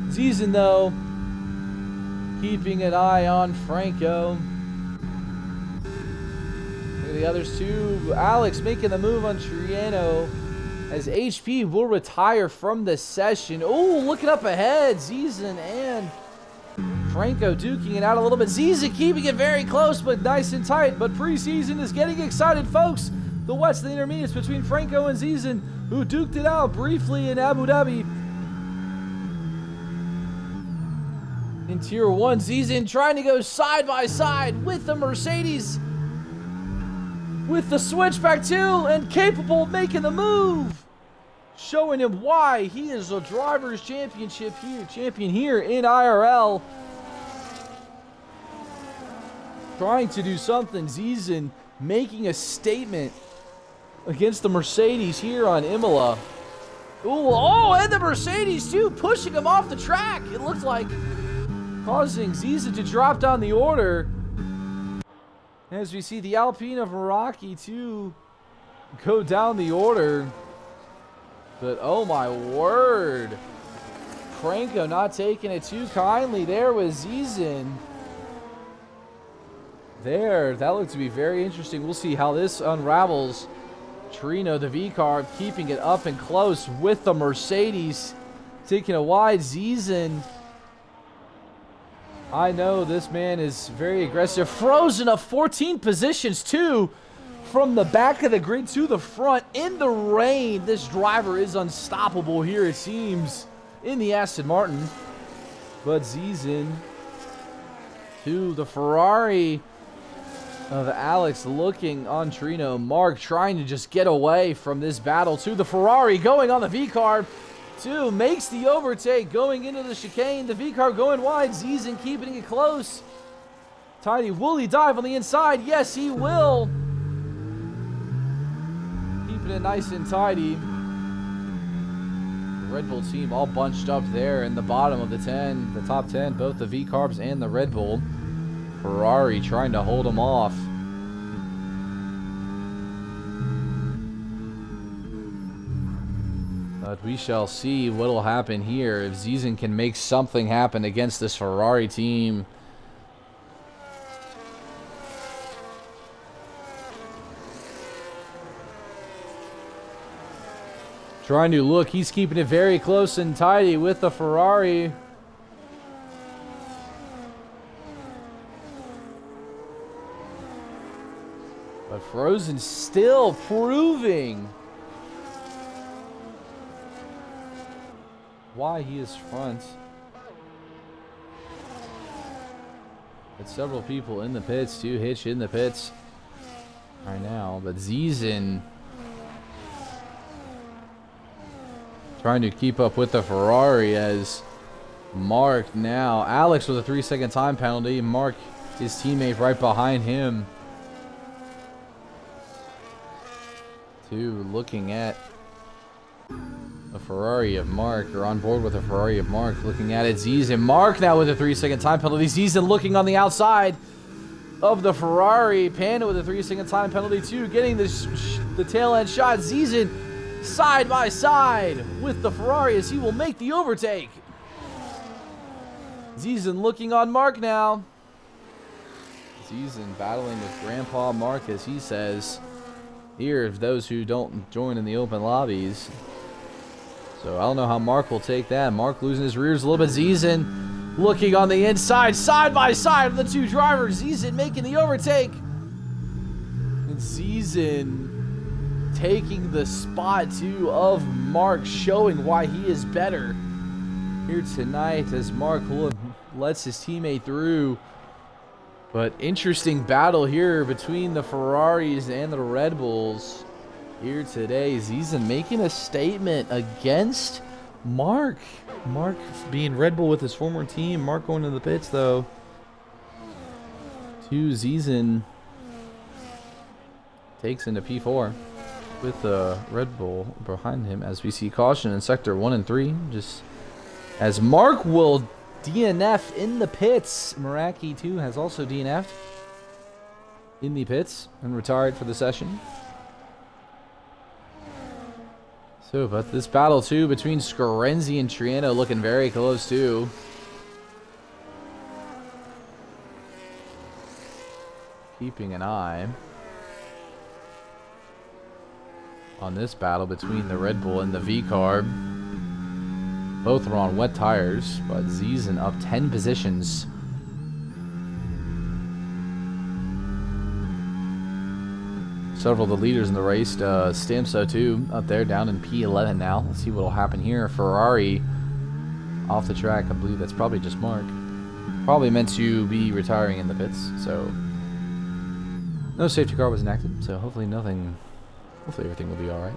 Zizin, though, keeping an eye on Franco. Look at the others, too. Alex making the move on Triano as HP will retire from the session. Oh, looking up ahead. Zizin and Franco duking it out a little bit. Zizin keeping it very close, but nice and tight. But Preseason is getting excited, folks. The West intermediates between Franco and Zizin, who duked it out briefly in Abu Dhabi. In Tier 1, Zizin trying to go side by side with the Mercedes. With the switchback too, and capable of making the move. Showing him why he is a driver's champion here in IRL. Trying to do something. Zizin making a statement against the Mercedes here on Imola. Ooh, oh, and the Mercedes too, pushing him off the track. It looks like causing Zizin to drop down the order. As we see the Alpine of Meraki too go down the order. But oh my word. Franco not taking it too kindly there with Zizin. There, that looks to be very interesting. We'll see how this unravels. Trino, the V-Carb, keeping it up and close with the Mercedes. Taking a wide. Zizin. I know this man is very aggressive. Frozen up 14 positions too. From the back of the grid to the front in the rain. This driver is unstoppable here, it seems, in the Aston Martin. But Zizin to the Ferrari of Alex looking on Trino. Mark trying to just get away from this battle to the Ferrari going on the V-Carb. Two makes the overtake going into the chicane. The V-Carb going wide. Zizin keeping it close. Tiny, will he dive on the inside? Yes, he will. Keeping it nice and tidy. The Red Bull team all bunched up there in the bottom of the 10, the top 10, both the V-Carbs and the Red Bull. Ferrari trying to hold him off. But we shall see what will happen here if Zizin can make something happen against this Ferrari team. Trying to look, he's keeping it very close and tidy with the Ferrari. But Frozen still proving why he is front. But several people in the pits too. Hitch in the pits right now. But Zizin trying to keep up with the Ferrari as Mark now. Alex with a 3-second time penalty. Mark, his teammate, right behind him. Looking at a Ferrari of Mark, or on board with a Ferrari of Mark, looking at it. Zizin. Mark now with a 3-second time penalty. Zizin looking on the outside. of the Ferrari. Panda with a 3-second time penalty too, getting the tail end shot. Season side by side with the Ferrari as he will make the overtake. Zizan looking on Mark now. Zizan battling with Grandpa Mark, as he says here, of those who don't join in the open lobbies. So I don't know how Mark will take that. Mark losing his rears a little bit. Zizan looking on the inside, side by side of the two drivers. Zizan making the overtake. And Zizan taking the spot too of Mark, showing why he is better here tonight as Mark lets his teammate through. But interesting battle here between the Ferraris and the Red Bulls here today. Zizan making a statement against Mark. Mark being Red Bull with his former team. Mark going to the pits though. Zizan takes into P4 with the Red Bull behind him as we see caution in sector 1 and 3. Just as Mark will DNF in the pits. Meraki too has also DNF'd in the pits and retired for the session. So, but this battle too between Scarenzi and Triano looking very close too. Keeping an eye on this battle between the Red Bull and the V-Car. Both are on wet tires, but Zizan up 10 positions. Several of the leaders in the race, Stamso too, up there down in P11 now. Let's see what will happen here. Ferrari off the track. I believe that's probably just Mark. Probably meant to be retiring in the pits, so no safety car was enacted, so hopefully everything will be all right.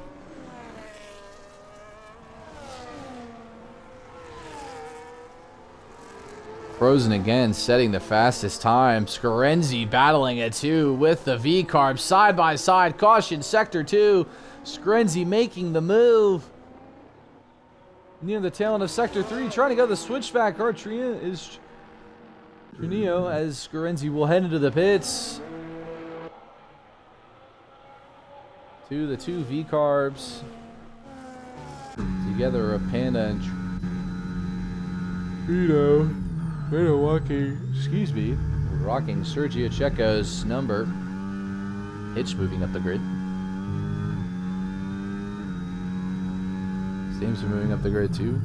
Frozen again, setting the fastest time. Scarenzi battling it too with the V-Carb side by side. Caution, sector 2. Scarenzi making the move. Near the tail end of sector 3, trying to go the switchback. Our Trinio as Scarenzi will head into the pits. To the two V-Carbs. Together a Panda and Trino. Rocking Sergio Checo's number. Hitch moving up the grid. Seems to be moving up the grid too.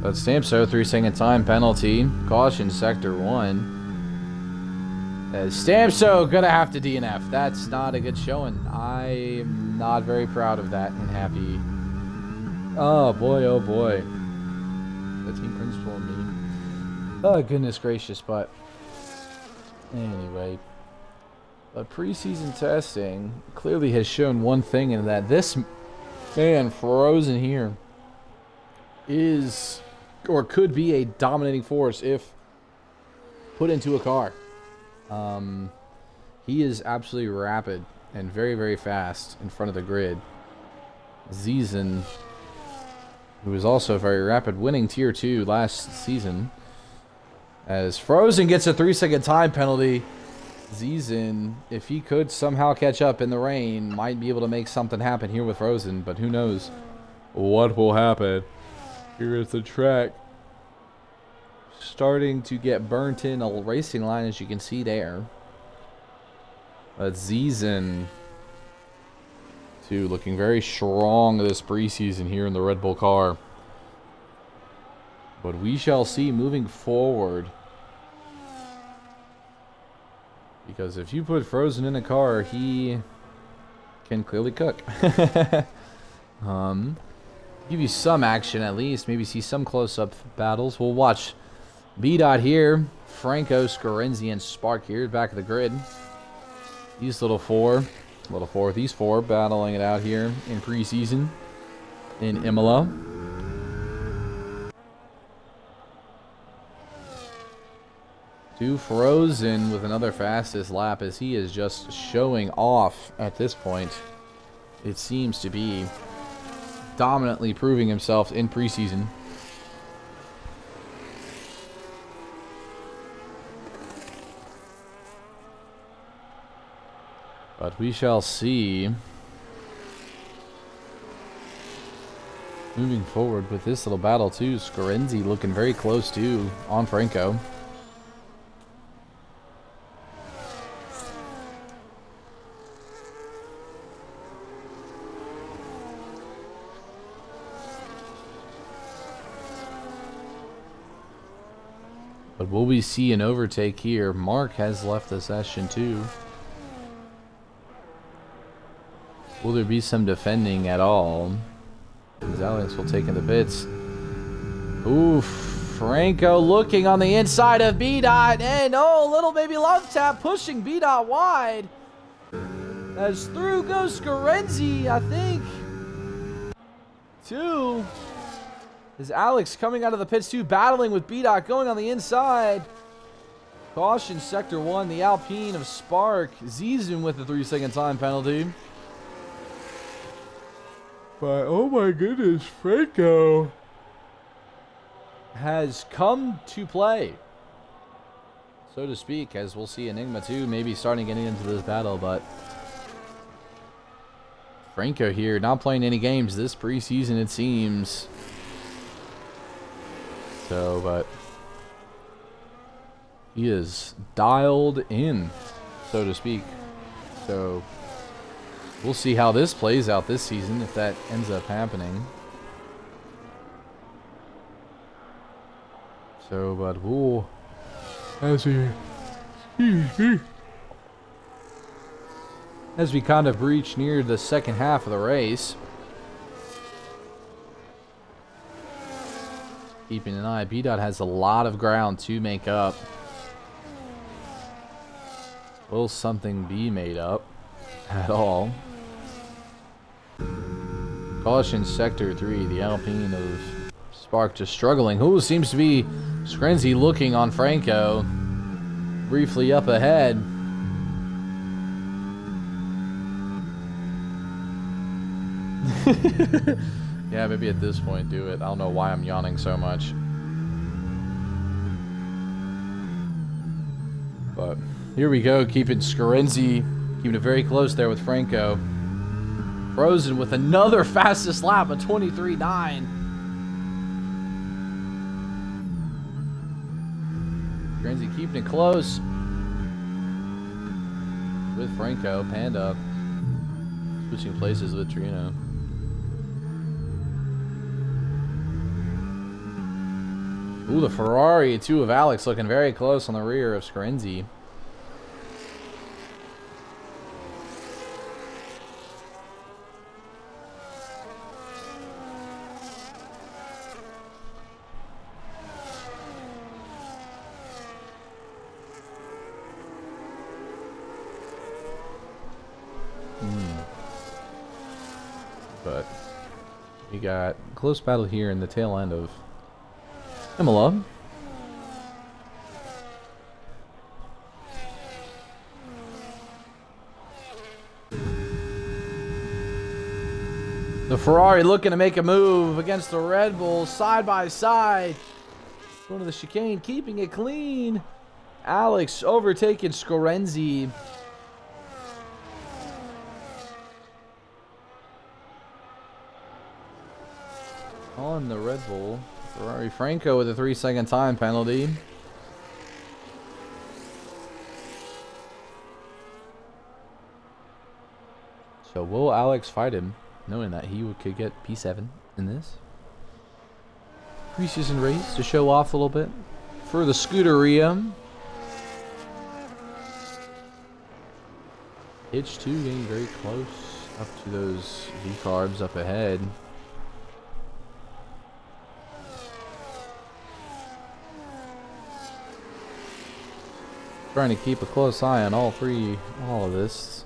But Stamso, 3-second time penalty. Caution, sector 1. As Stamso gonna have to DNF. That's not a good showing. I'm not very proud of that and happy. Oh boy, oh boy. The team principal and me. Oh goodness gracious, but anyway. But preseason testing clearly has shown one thing, in that this man Frozen here is, or could be, a dominating force if put into a car. He is absolutely rapid and very, very fast in front of the grid. Zizan, who is also very rapid, winning Tier 2 last season. As Frozen gets a 3-second time penalty, Zizan, if he could somehow catch up in the rain, might be able to make something happen here with Frozen, but who knows what will happen. Here is the track starting to get burnt in a racing line, as you can see there. But Zizan too looking very strong this preseason here in the Red Bull car. But we shall see moving forward. Because if you put Frozen in a car, he can clearly cook. Give you some action at least. Maybe see some close-up battles. We'll watch B-Dot here. Franco, Scarenzi, and Spark here. Back of the grid. These these four battling it out here in preseason in Imola. to Frozen with another fastest lap as he is just showing off at this point. It seems to be dominantly proving himself in preseason. But we shall see. Moving forward with this little battle too, Scorenzi looking very close too on Franco. But will we see an overtake here? Mark has left the session too. Will there be some defending at all? As Alex will take in the pits. Ooh, Franco looking on the inside of B-Dot. And oh, little baby love tap pushing B-Dot wide. As through goes Scorenzi, I think. Two. Is Alex coming out of the pits too, battling with B-Dot, going on the inside. Caution, Sector 1, the Alpine of Spark. Zizun with the 3-second time penalty. But, oh my goodness, Franco has come to play, so to speak, as we'll see Enigma 2 maybe starting getting into this battle, but Franco here not playing any games this preseason, it seems. So, but he is dialed in, so to speak. So we'll see how this plays out this season, if that ends up happening. So, but we'll, as we kind of reach near the second half of the race, keeping an eye, B-Dot has a lot of ground to make up. Will something be made up at all? Caution, Sector 3, the Alpine of Spark just struggling. Who seems to be Scorenzi looking on Franco. Briefly up ahead. Yeah, maybe at this point do it. I don't know why I'm yawning so much. But here we go, keeping Scorenzi, keeping it very close there with Franco. Frozen with another fastest lap of 23.9. Scorenzi keeping it close with Franco. Panda switching places with Trino. Ooh, the Ferrari 2 of Alex looking very close on the rear of Scorenzi. But we got close battle here in the tail end of Imola. The Ferrari looking to make a move against the Red Bull side by side. Going to the chicane, keeping it clean. Alex overtaking Scorenzi. On the Red Bull. Ferrari Franco with a 3-second time penalty. So will Alex fight him, knowing that he could get P7 in this preseason race to show off a little bit for the Scuderia? Hitch 2 getting very close up to those V-carbs up ahead. Trying to keep a close eye on all of this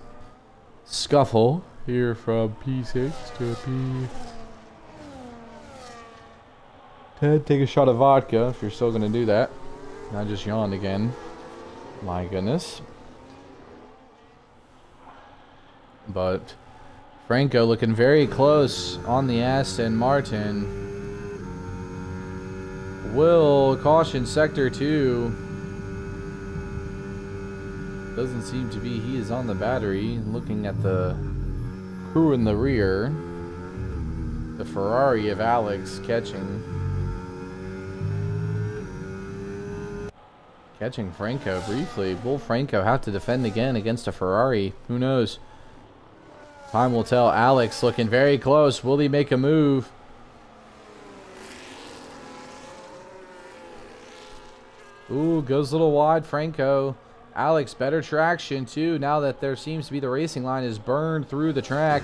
scuffle here from P6 to P10. Take a shot of vodka if you're still going to do that. I just yawned again. My goodness. But Franco looking very close on the Aston Martin. Will caution sector 2. Doesn't seem to be. He is on the battery, looking at the crew in the rear. The Ferrari of Alex catching Franco briefly. Will Franco have to defend again against a Ferrari? Who knows? Time will tell. Alex looking very close. Will he make a move? Ooh, goes a little wide, Franco. Alex, better traction too, now that there seems to be the racing line is burned through the track.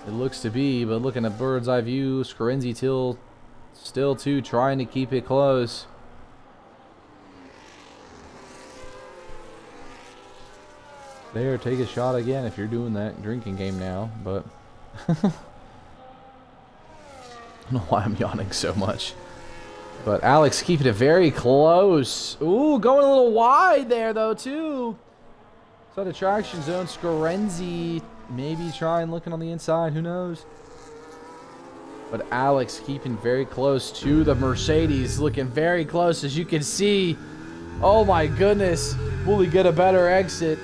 It looks to be, but looking at bird's eye view, Scorenzi still too trying to keep it close. There, take a shot again if you're doing that drinking game now, but I don't know why I'm yawning so much. But Alex keeping it very close. Ooh, going a little wide there, though, too. So the traction zone, Scorenzi maybe trying looking on the inside. Who knows? But Alex keeping very close to the Mercedes. Looking very close, as you can see. Oh, my goodness. Will he get a better exit?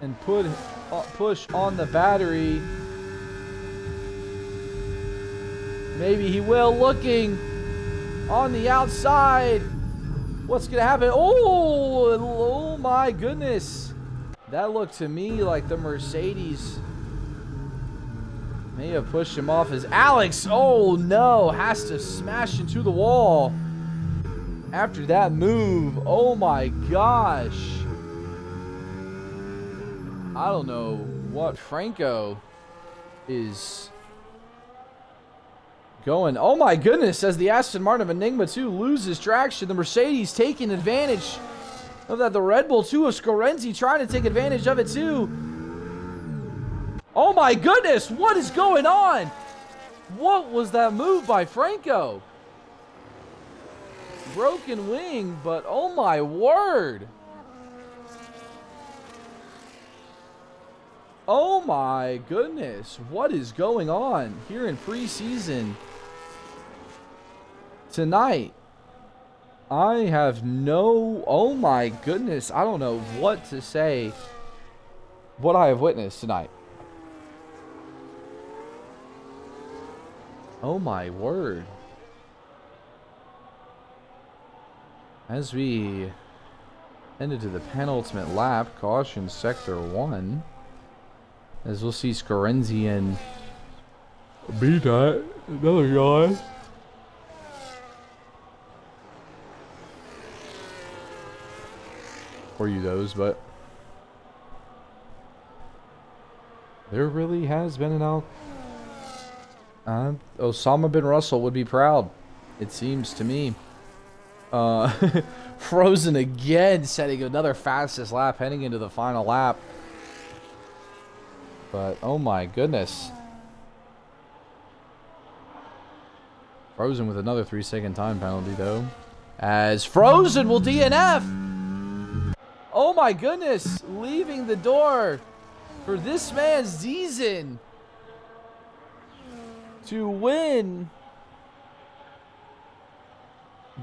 And push on the battery. Maybe he will. Looking on the outside. What's going to happen? Oh my goodness. That looked to me like the Mercedes may have pushed him off as Alex, oh no, has to smash into the wall. After that move, oh my gosh. I don't know what Franco is going. Oh my goodness, as the Aston Martin of Enigma 2 loses traction, the Mercedes taking advantage of that. The Red Bull 2 of Scorenzi trying to take advantage of it too. Oh my goodness, what is going on? What was that move by Franco? Broken wing, but oh my word. Oh my goodness, what is going on here in preseason tonight? I have no, oh my goodness, I don't know what to say. What I have witnessed tonight. Oh my word. As we head into the penultimate lap, caution sector 1. As we'll see Scorenzi and B-Dot, another guy. For you those, but there really has been an out. Osama bin Russell would be proud, it seems to me. Frozen again, setting another fastest lap heading into the final lap. But oh my goodness. Frozen with another 3-second time penalty though. As Frozen will DNF. Oh my goodness. Leaving the door for this man Zizen to win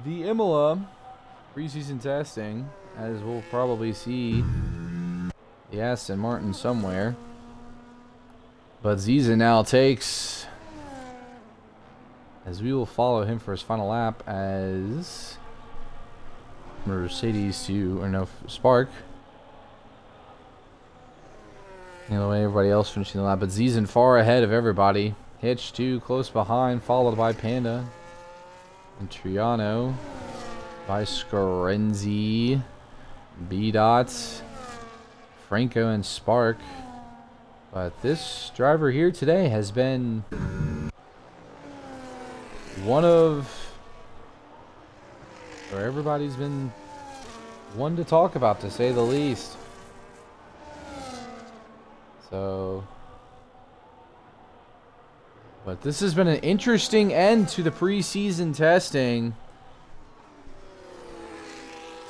the Imola preseason testing, as we'll probably see the Aston Martin somewhere. But Ziza now takes, as we will follow him for his final lap, as Mercedes Spark. Anyway, everybody else finishing the lap, but Zizen far ahead of everybody. Hitch 2 close behind, followed by Panda and Triano, by Scorenzi, B-Dot, Franco, and Spark. But this driver here today has been one of, or everybody's been one to talk about, to say the least. So, but this has been an interesting end to the preseason testing.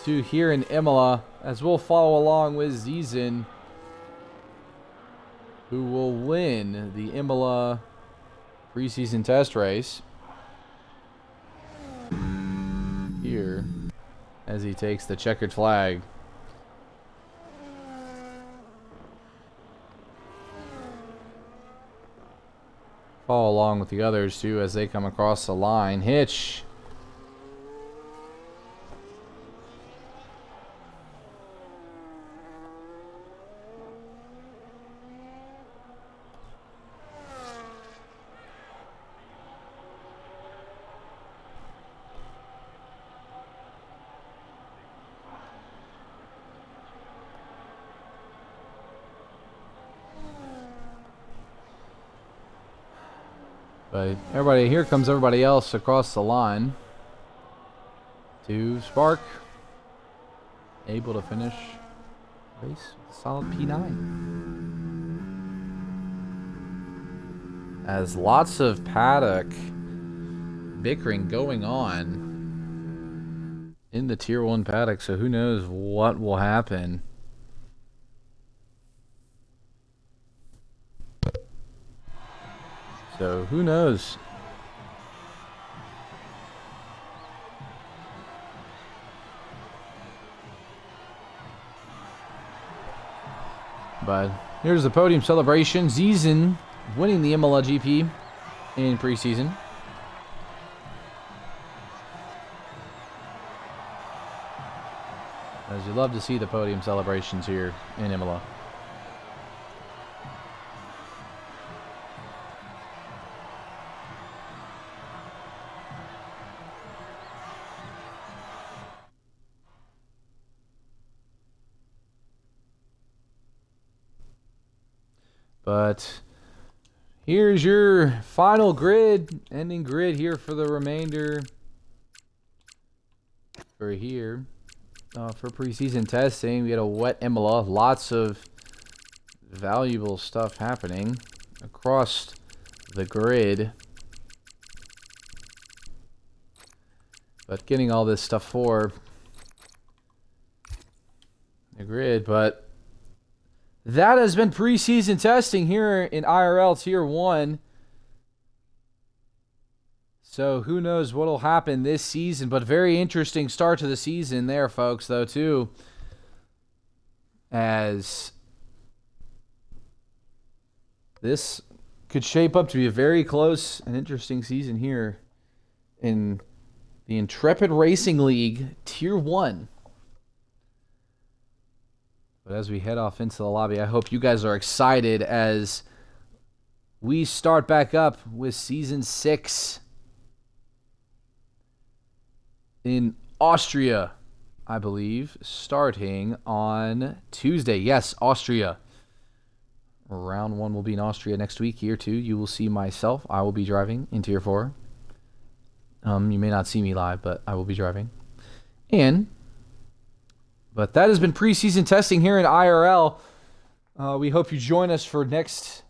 to here in Imola, as we'll follow along with Preseason, who will win the Imola preseason test race here as he takes the checkered flag. Follow along with the others too as they come across the line. Hitch. But everybody, here comes everybody else across the line to Spark. Able to finish race with a solid P9. As lots of paddock bickering going on in the Tier 1 paddock, so who knows what will happen. So who knows? But here's the podium celebration. Preseason winning the Imola GP in preseason. As you love to see the podium celebrations here in Imola. But here's your final grid, ending grid here for the remainder for here for preseason testing. We had a wet Imola, lots of valuable stuff happening across the grid. But getting all this stuff for the grid, but that has been preseason testing here in IRL Tier 1. So who knows what will happen this season, but very interesting start to the season there, folks, though, too. As this could shape up to be a very close and interesting season here in the Intrepid Racing League Tier 1. But as we head off into the lobby, I hope you guys are excited as we start back up with Season 6 in Austria, I believe, starting on Tuesday. Yes, Austria. Round 1 will be in Austria next week. Here, too, you will see myself. I will be driving in Tier 4. You may not see me live, but I will be driving. But that has been preseason testing here in IRL. We hope you join us for the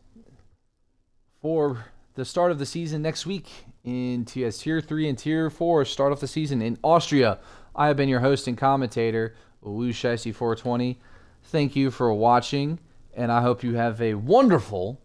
start of the season next week in Tier 3 and Tier 4. Start off the season in Austria. I have been your host and commentator, Shiesty 420. Thank you for watching, and I hope you have a wonderful